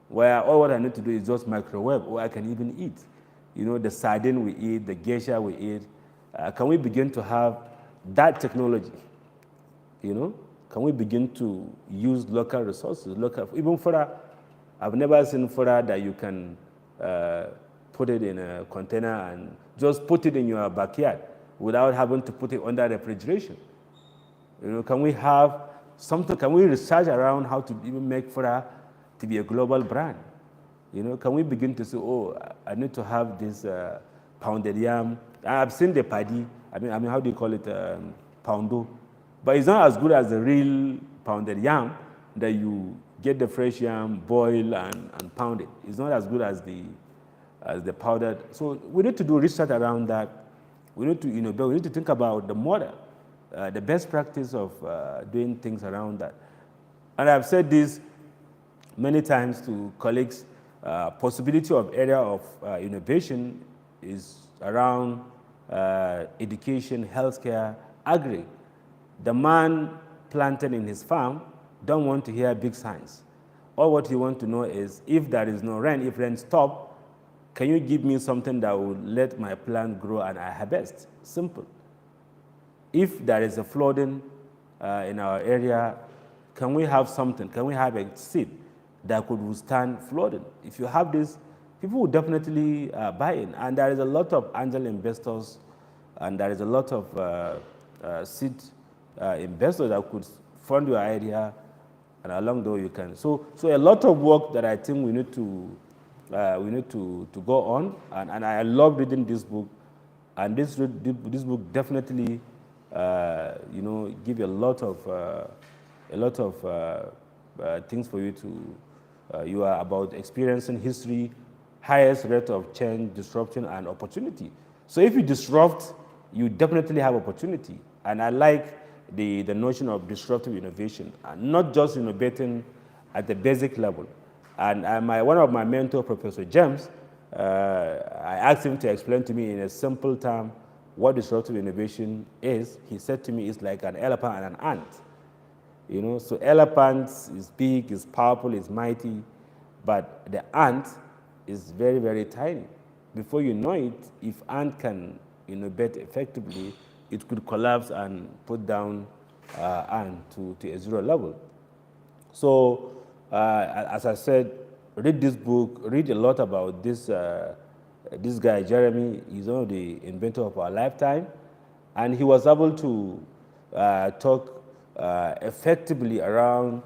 [SPEAKER 1] where all what I need to do is just microwave, or I can even eat? You know, the sardine we eat, the geisha we eat. Can we begin to have that technology? You know, can we begin to use local resources, even fodder? I've never seen fodder that you can put it in a container and just put it in your backyard without having to put it under refrigeration. You know, can we have something? Can we research around how to even make fodder to be a global brand? You know, can we begin to say, oh, I need to have this pounded yam. I've seen the paddy. I mean, how do you call it? Poundo. But it's not as good as the real pounded yam that you get the fresh yam, boil and pound it. It's not as good as the powdered. So we need to do research around that. We need to innovate. We need to think about the model, the best practice of doing things around that. And I've said this many times to colleagues. Possibility of area of innovation is around education, healthcare, agri. The man planted in his farm don't want to hear big signs. All what he wants to know is, if there is no rain, if rain stop, can you give me something that will let my plant grow and I harvest? Simple. If there is a flooding in our area, can we have something? Can we have a seed that could withstand flooding? If you have this, people will definitely buy in. And there is a lot of angel investors, and there is a lot of seed investors that could fund your idea, and along the way you can. So a lot of work that I think we need to we need to go on. And I love reading this book. And this book definitely, give you a lot of things for you to, you are about experiencing history, highest rate of change, disruption, and opportunity. So if you disrupt, you definitely have opportunity. And I like the notion of disruptive innovation, and not just innovating at the basic level. And one of my mentors, Professor James, I asked him to explain to me in a simple term what disruptive innovation is. He said to me, it's like an elephant and an ant. So elephant is big, is powerful, is mighty, but the ant is very, very tiny. Before you know it, if ant can innovate effectively, it could collapse and put down ant to a zero level. So, as I said, read this book, read a lot about this guy, Jeremy. He's one of the inventors of our lifetime. And he was able to talk effectively around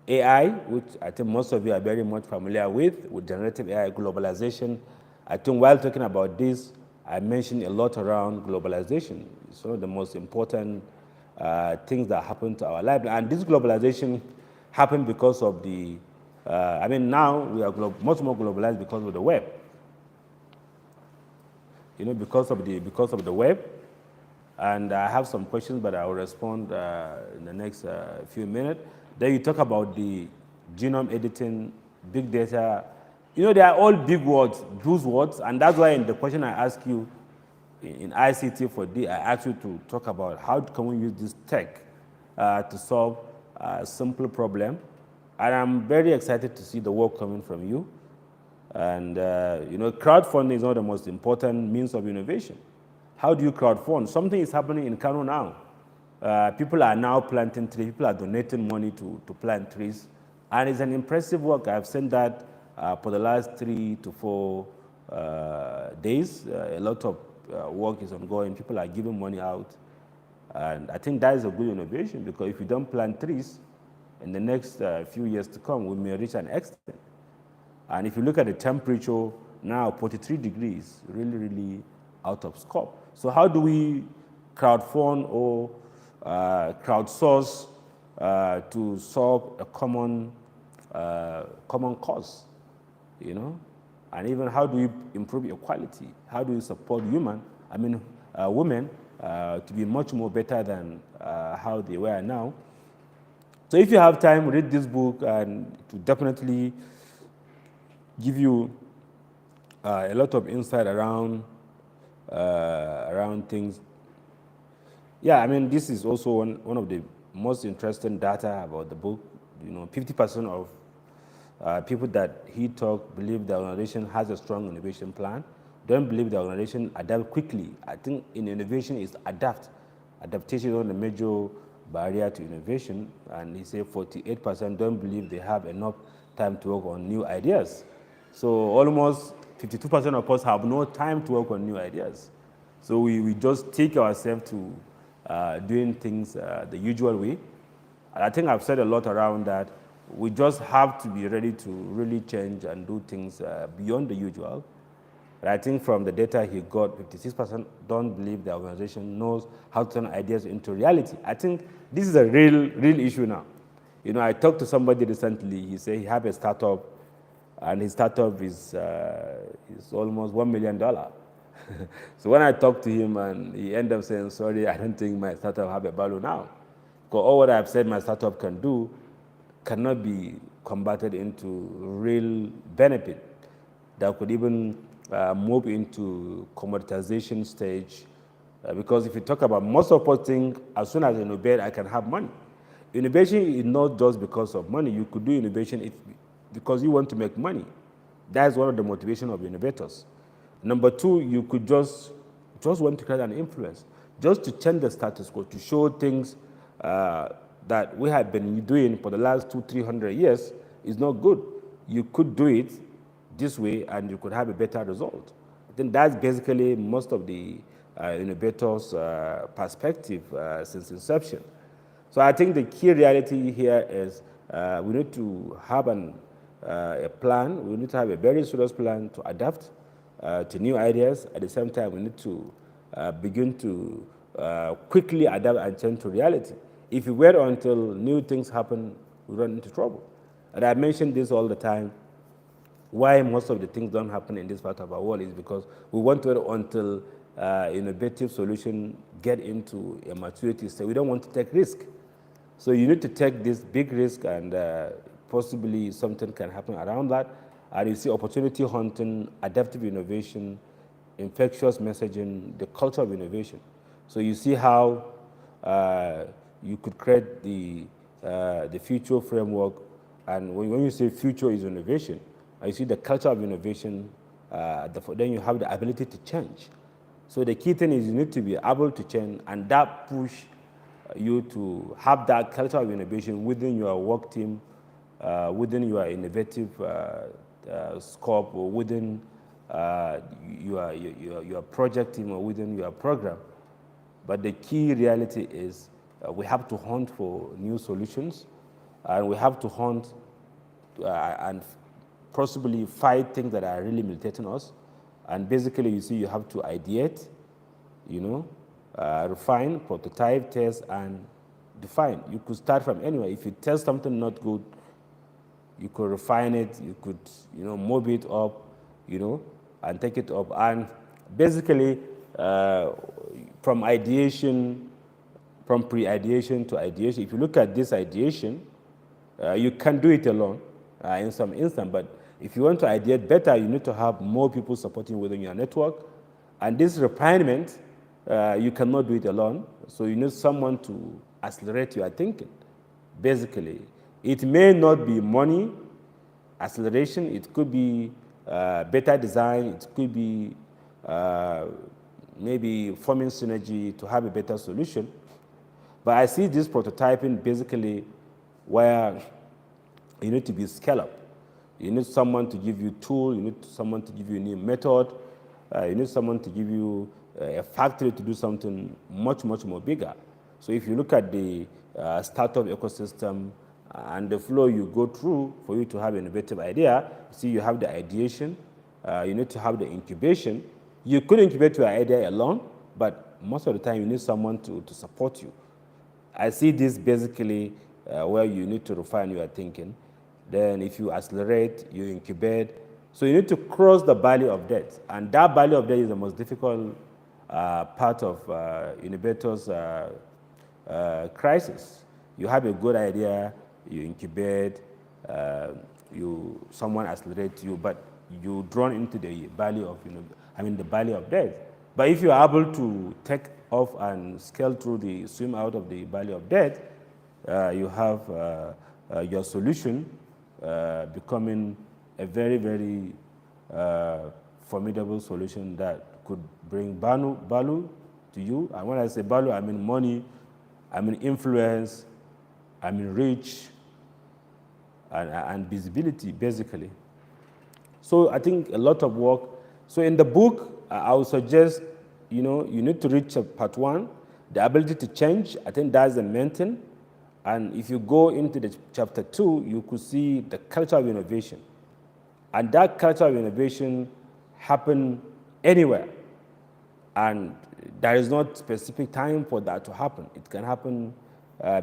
[SPEAKER 1] AI, which I think most of you are very much familiar with generative AI, globalization. I think while talking about this, I mentioned a lot around globalization. It's one of the most important things that happen to our life. And this globalization happened because of now we are much more globalized because of the web. Because of the web. And I have some questions, but I will respond in the next few minutes. Then you talk about the genome editing, big data. They are all big words, buzzwords, and that's why in the question I ask you in ICT for D, I asked you to talk about how can we use this tech to solve a simple problem. And I'm very excited to see the work coming from you. And crowdfunding is one of the most important means of innovation. How do you crowdfund? Something is happening in Kano now. People are now planting trees. People are donating money to plant trees. And it's an impressive work. I've seen that for the last 3 to 4 days. A lot of work is ongoing. People are giving money out. And I think that is a good innovation, because if you don't plant trees, in the next few years to come, we may reach an extent. And if you look at the temperature now, 43 degrees, really, really out of scope. So how do we crowdfund or crowdsource to solve a common cause, And even how do we improve equality? How do we support women to be much more better than how they were now? So if you have time, read this book, and to definitely give you a lot of insight around things. Yeah, this is also one of the most interesting data about the book. 50% of people that he talked believe the organization has a strong innovation plan. Don't believe the organization adapt quickly. I think in innovation is adapt. Adaptation is one of the major barrier to innovation. And he said 48% don't believe they have enough time to work on new ideas. So almost 52% of us have no time to work on new ideas. So we just take ourselves to doing things the usual way. And I think I've said a lot around that. We just have to be ready to really change and do things beyond the usual. But I think from the data he got, 56% don't believe the organization knows how to turn ideas into reality. I think this is a real issue now. I talked to somebody recently. He said he has a startup, and his startup is almost $1 million. So when I talked to him, and he ended up saying, sorry, I don't think my startup have a value now. Because all what I've said my startup can do cannot be converted into real benefit that could even move into commoditization stage. Because if you talk about most of us think, as soon as I innovate, I can have money. Innovation is not just because of money. You could do innovation because you want to make money. That's one of the motivation of innovators. Number two, you could just want to create an influence, just to change the status quo, to show things that we have been doing for the last 200-300 years is not good. You could do it this way, and you could have a better result. I think that's basically most of the innovators' perspective since inception. So I think the key reality here is we need to have a plan. We need to have a very serious plan to adapt to new ideas. At the same time, we need to begin to quickly adapt and change to reality. If we wait until new things happen, we run into trouble. And I mention this all the time. Why most of the things don't happen in this part of our world is because we want to wait until innovative solution get into a maturity state. We don't want to take risk. So you need to take this big risk, and possibly something can happen around that. And you see opportunity hunting, adaptive innovation, infectious messaging, the culture of innovation. So you see how you could create the future framework. And when you say future is innovation, you see the culture of innovation, then you have the ability to change. So the key thing is you need to be able to change, and that push you to have that culture of innovation within your work team, within your innovative scope, or within your project team, or within your program. But the key reality is we have to hunt for new solutions, and we have to hunt and possibly fight things that are really militating us. And basically, you see, you have to ideate, refine, prototype, test, and define. You could start from anywhere. If you test something not good, you could refine it, you could, move it up, and take it up. And basically, from ideation, from pre-ideation to ideation, if you look at this ideation, you can do it alone in some instance, but if you want to ideate better, you need to have more people supporting within your network. And this refinement, you cannot do it alone. So you need someone to accelerate your thinking. Basically, it may not be money acceleration. It could be better design. It could be maybe forming synergy to have a better solution. But I see this prototyping basically where you need to be scale up. You need someone to give you tool. You need someone to give you a new method. You need someone to give you a factory to do something much, much more bigger. So if you look at the startup ecosystem and the flow you go through for you to have an innovative idea, see, you have the ideation. You need to have the incubation. You could incubate your idea alone, but most of the time you need someone to support you. I see this basically where you need to refine your thinking. Then if you accelerate, you incubate. So you need to cross the valley of death. And that valley of death is the most difficult part of innovators' crisis. You have a good idea, you incubate, someone accelerates you, but you drawn into the valley of, the valley of death. But if you are able to take off and scale through swim out of the valley of death, you have your solution becoming a very, very formidable solution that could bring value to you. And when I say value, I mean money, I mean influence, I mean reach, and visibility, basically. So I think a lot of work. So in the book, I would suggest, you need to reach part 1, the ability to change. I think that's the main thing. And if you go into the chapter 2, you could see the culture of innovation. And that culture of innovation happen anywhere. And there is not specific time for that to happen. It can happen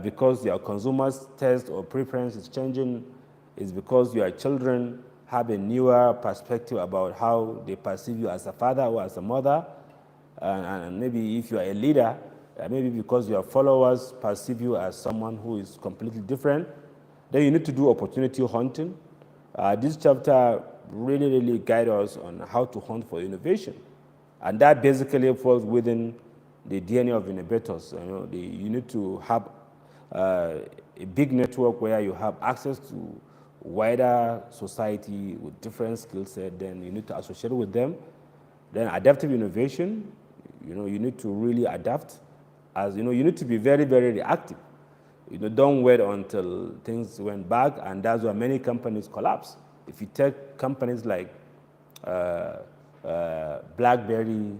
[SPEAKER 1] because your consumers' taste or preference is changing. It's because your children have a newer perspective about how they perceive you as a father or as a mother. And maybe if you are a leader, maybe because your followers perceive you as someone who is completely different, then you need to do opportunity hunting. This chapter really, really guides us on how to hunt for innovation. And that basically falls within the DNA of innovators. You need to have a big network where you have access to wider society with different skill set. Then you need to associate with them. Then adaptive innovation, you need to really adapt. You need to be very, very reactive. Don't wait until things went bad, and that's why many companies collapse. If you take companies like BlackBerry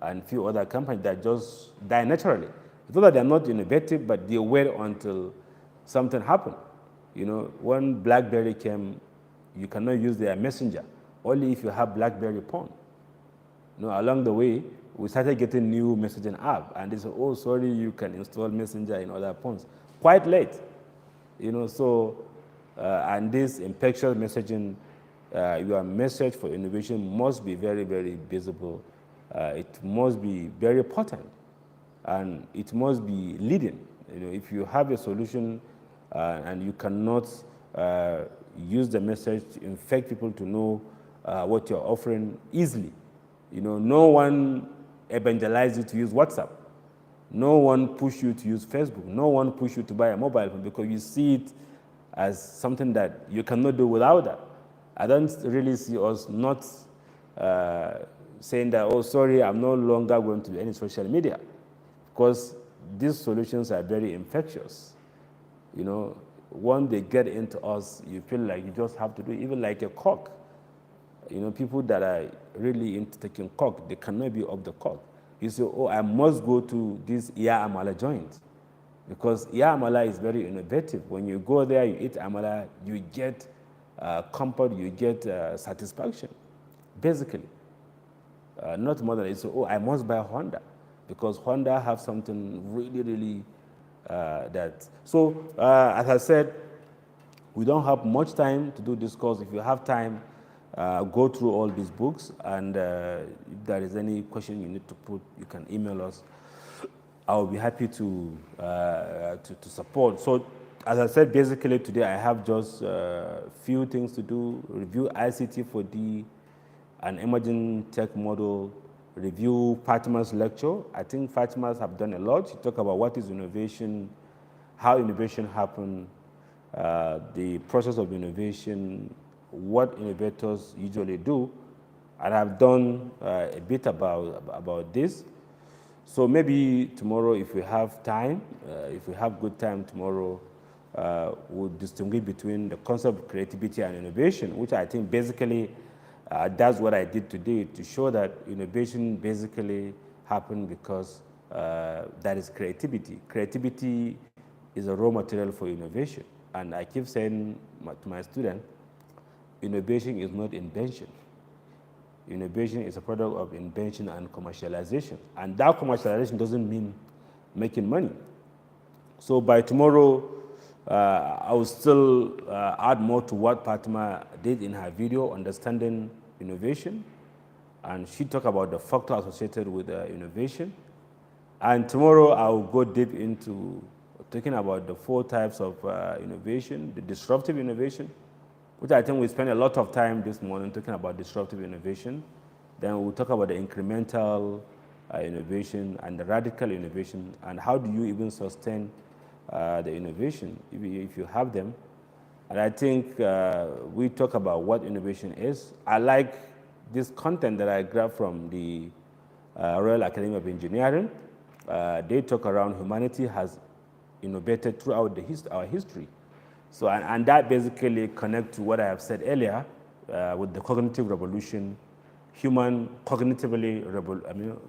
[SPEAKER 1] and a few other companies that just die naturally. It's not that they're not innovative, but they wait until something happened. When BlackBerry came, you cannot use their messenger, only if you have BlackBerry phone. Along the way, we started getting new messaging app, and they said, oh, sorry, you can install Messenger in other phones. Quite late, and this infectious messaging, your message for innovation must be very, very visible. It must be very potent, and it must be leading. If you have a solution and you cannot use the message to infect people to know what you're offering easily, no one evangelized you to use WhatsApp. No one pushed you to use Facebook. No one pushed you to buy a mobile phone because you see it as something that you cannot do without that. I don't really see us not saying that, oh, sorry, I'm no longer going to do any social media, because these solutions are very infectious. Once they get into us, you feel like you just have to do it, even like a coke. People that are really into taking coke, they cannot be off the coke. You say, oh, I must go to this iya amala joint, because iya amala is very innovative. When you go there, you eat amala, you get comfort, you get satisfaction, basically. Not more than it. So, oh, I must buy Honda, because Honda have something really, really that. So, as I said, we don't have much time to do this course. If you have time, go through all these books, and if there is any question you need to put, you can email us. I will be happy to support. So, as I said, basically today I have just a few things to do: review ICT for D, an emerging tech model, review Fatima's lecture. I think Fatima's have done a lot. She talked about what is innovation, how innovation happens, the process of innovation, what innovators usually do, and I've done a bit about this. So maybe tomorrow, if we have time, if we have good time tomorrow, we'll distinguish between the concept of creativity and innovation, which I think basically that's what I did today, to show that innovation basically happened because that is creativity. Creativity is a raw material for innovation. And I keep saying to my students, innovation is not invention. Innovation is a product of invention and commercialization. And that commercialization doesn't mean making money. So by tomorrow, I will still add more to what Fatima did in her video, Understanding Innovation. And she talked about the factors associated with innovation. And tomorrow, I will go deep into talking about the 4 types of innovation: the disruptive innovation, which I think we spent a lot of time this morning talking about disruptive innovation. Then we'll talk about the incremental innovation and the radical innovation, and how do you even sustain the innovation if you have them. And I think we talk about what innovation is. I like this content that I grabbed from the Royal Academy of Engineering. They talk around humanity has innovated throughout our history. So, and that basically connects to what I have said earlier with the cognitive revolution. Human cognitively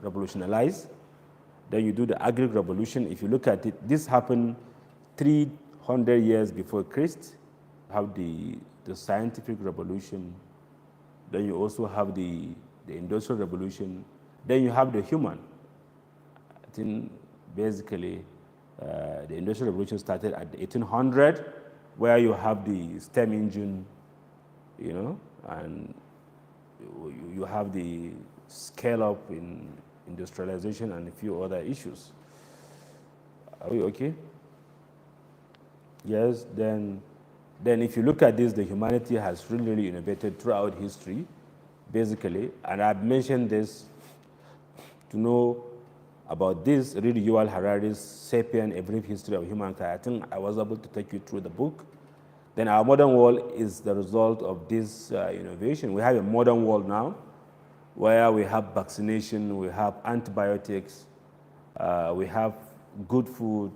[SPEAKER 1] revolutionized. Then you do the agric revolution. If you look at it, this happened 300 years before Christ. You have the scientific revolution. Then you also have the industrial revolution. Then you have the human. I think basically the industrial revolution started at 1800, where you have the steam engine, and you have the scale up in industrialization and a few other issues. Are we okay? Yes, then if you look at this, the humanity has really innovated throughout history, basically. And I've mentioned this to know about this. Read Yuval Harari's *Sapien: A Brief History of Humankind*. I think I was able to take you through the book. Then our modern world is the result of this innovation. We have a modern world now where we have vaccination, we have antibiotics, we have good food,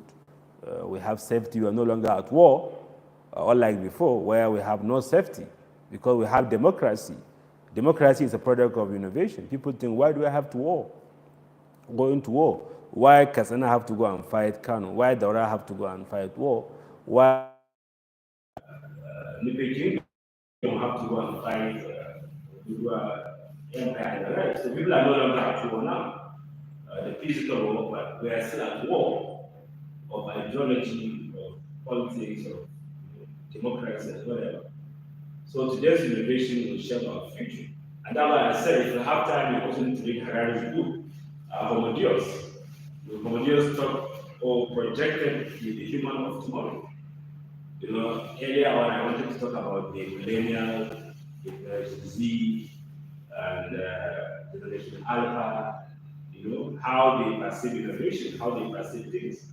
[SPEAKER 1] we have safety. We are no longer at war, unlike before, where we have no safety, because we have democracy. Democracy is a product of innovation. People think, why do I have to go into war? Why Kasana have to go and fight Kano? Why Daura have to go and fight war? Why don't have to go and fight empire and the rest. So people are no longer at war now. The physical war, but we are still at war of ideology, of politics, of democracy, and whatever. So today's innovation will shape our future. And that's why I said if you have time, you also need to read Harari's book, Homo Deus. Homo Deus talked or projected the human of tomorrow. Earlier on I wanted to talk about the millennial, the Z, and generation Alpha, how they perceive innovation, how they perceive things.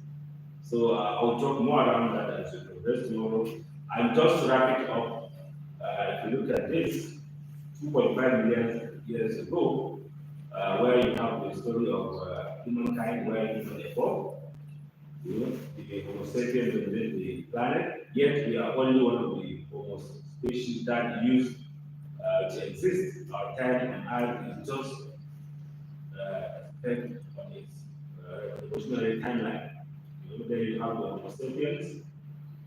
[SPEAKER 1] So I'll talk more around that as we progress tomorrow. And just to wrap it up, if you look at this, 2.5 million years ago, where you have the story of humankind, where evolved, the Homo sapiens dominate the planet, yet we are only one of the Homo species that used to exist. Our time on Earth is just spent on its evolutionary timeline. Then you have the Homo sapiens,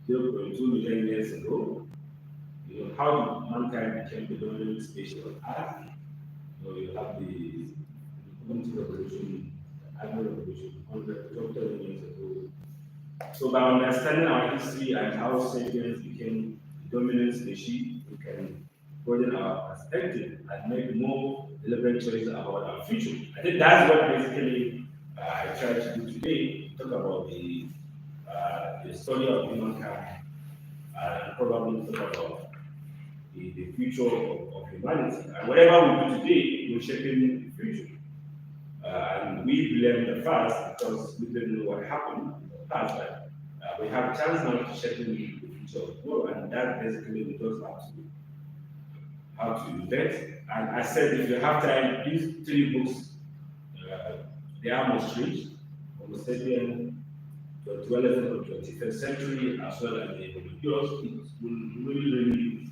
[SPEAKER 1] 0.2 million years ago. How did mankind became the dominant species on Earth? You have the Industrial Revolution, the Agro Revolution, 100 years ago. So by understanding our history and how sapiens became the dominant species, we can broaden our perspective and make more deliberate choices about our future. I think that's what basically I try to do today, talk about the story of humankind and probably talk about the future of humanity. And whatever we do today will shape the future. And we blame the past because we didn't know what happened in the past. But we have a chance now to shape the future of tomorrow, and that basically we just have to invest. And I said, if you have time, these three books, they are most rich, Homo sapien, the 12th or 21st century, as well as the Homo Deus. It will really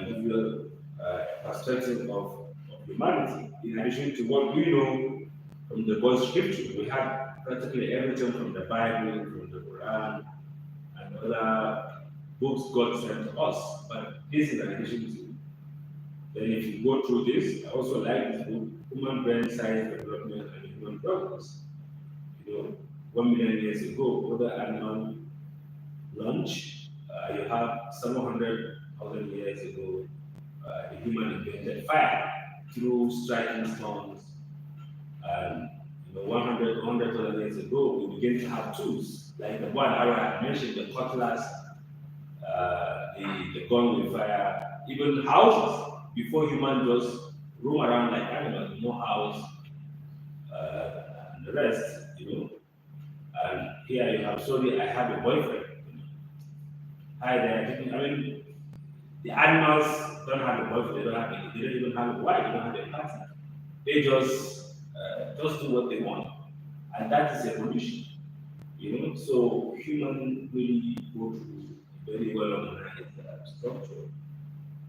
[SPEAKER 1] give you a perspective of humanity. In addition to what we know from the God's scripture, we have practically everything from the Bible, from the Quran, and other books God sent to us. But this is in addition to. Then if you go through this, I also like this book, Human Brain Science Development and Human Progress. 1 million years ago, other animal launch, you have 700,000 years ago, the human invented fire through striking stones. And 100,000 years ago, we began to have tools like the one I mentioned, the cutlass, the gun with fire, even houses. Before humans just roam around like animals, no house, and the rest. And here you have, sorry, I have a boyfriend. Hi there. I mean, the animals don't have a boyfriend, they don't even have a wife, they don't have a partner. They just do what they want. And that is evolution. So human really go through very well organized structure.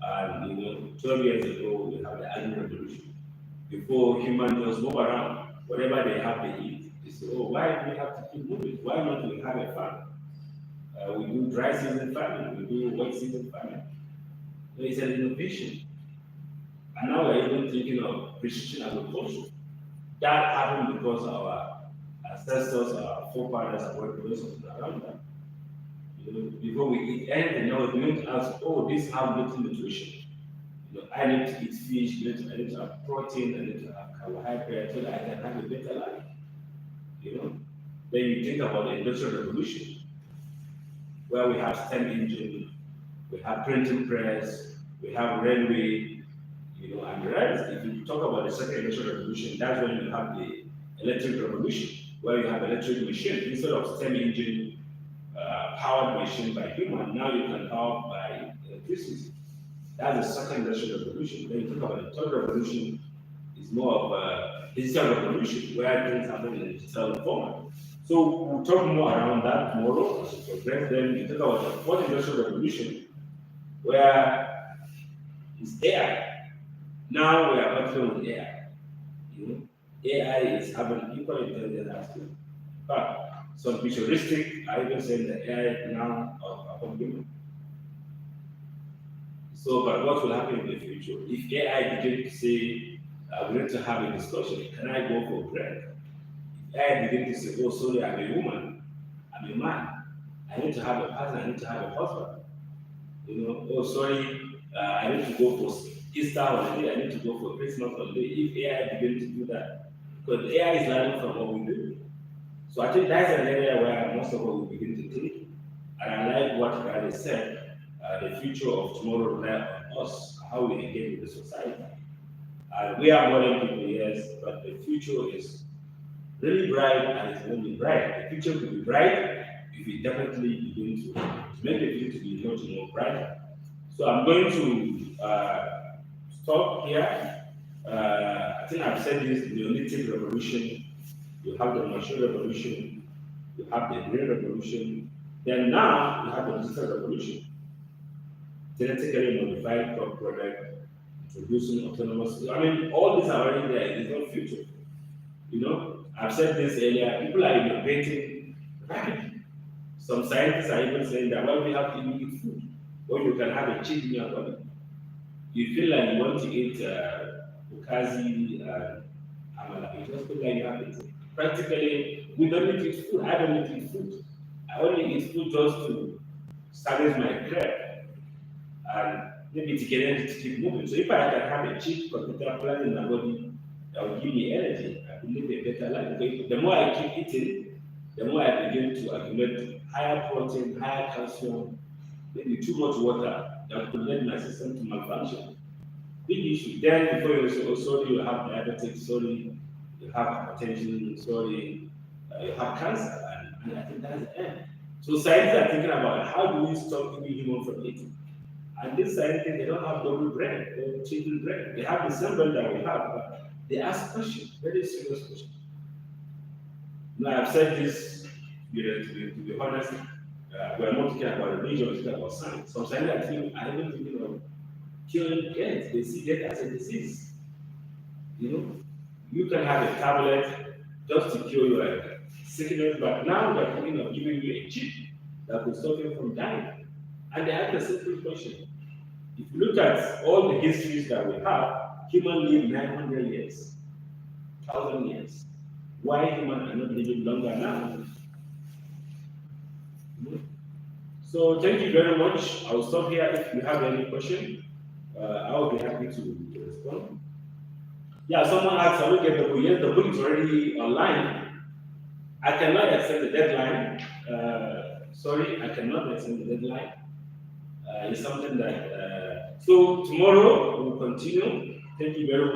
[SPEAKER 1] And 12 years ago, we have the agri revolution. Before humans just move around, whatever they have, they eat. They say, oh, why do we have to keep moving? Why not we have a farm? We do dry season farming, we do wet season farming. So it's an innovation. And now we're even thinking of precision agriculture. That happened because our ancestors, our forefathers, were doing something around that. Before we eat anything, now we don't ask, oh, this has little nutrition. I need to eat fish, I need to have protein, I need to have carbohydrates so that I can have a better life. Then you think about the industrial revolution, where we have steam engine, we have printing press, we have railway, and the rest. If you talk about the second industrial revolution, that's when you have the electric revolution, where you have electric machine instead of steam engine powered machine by human. Now you can power by electricity. That's the second industrial revolution. Then you talk about the third revolution, is more of a digital revolution, where things happen in a digital format. So we'll talk more around that tomorrow as we progress. Then you talk about the fourth industrial revolution, where it's AI. Now we are working with AI. AI is having equal intelligence as well. But some futuristic, I even say that AI now of human. So, but what will happen in the future? If AI begin to say, we need to have a discussion, can I go for break? If AI begin to say, oh, sorry, I'm a woman, I'm a man, I need to have a partner, I need to have a husband. You know, oh, sorry, I need to go for Easter holiday, I need to go for Christmas holiday. If AI begin to do that, because AI is learning from what we do. So I think that's an area where most of us will begin to think. And I like what Gary said, the future of tomorrow relies on us, how we engage with the society. We are modern people, yes, but the future is really bright and it's only bright. The future will be bright if we definitely begin to make the future to be much more brighter. So I'm going to stop here. I think I've said this: the Neolithic revolution, you have the machine revolution, you have the green revolution, then now you have the digital revolution, genetically modified crop product, introducing autonomous. I mean, all these are already there. It's not future. You know, I've said this earlier. People are innovating rapidly. Some scientists are even saying that when we have to eat food, when you can have a chip in your body, you feel like you want to eat ukazi and amala. You just feel like you have it. Practically, we don't need to eat food. I don't need to eat food. I only eat food just to service my crab and maybe to get energy to keep moving. So if I can have a cheap computer plan in my body that will give me energy, I will live a better life. Because the more I keep eating, the more I begin to accumulate higher protein, higher calcium, maybe too much water that could lead my system to malfunction. Big issue. Then before you say, oh, sorry, you have diabetes, sorry, you have hypertension, sorry, you have cancer, and I think that's the end. So scientists are thinking about how do we stop even human from eating. And this scientists, they don't have double brain or triple brain. They have the same brain that we have, but they ask questions, very serious questions. Now, I've said this, to be honest, we're not talking about religion, we're talking about science. Some scientists are even thinking of curing death. They see death as a disease. You know, you can have a tablet just to cure your sickness, but now they're thinking of giving you a chip that could stop you from dying. And they have a simple question. If you look at all the histories that we have, human live 900 years, 1,000 years. Why humans are not living longer now? So thank you very much. I'll stop here. If you have any question, I'll be happy to respond. Yeah, someone asked, I will get the book. Yes, the book is already online. I cannot extend the deadline. Sorry, I cannot extend the deadline. It's something that, so tomorrow we'll continue. Thank you very much.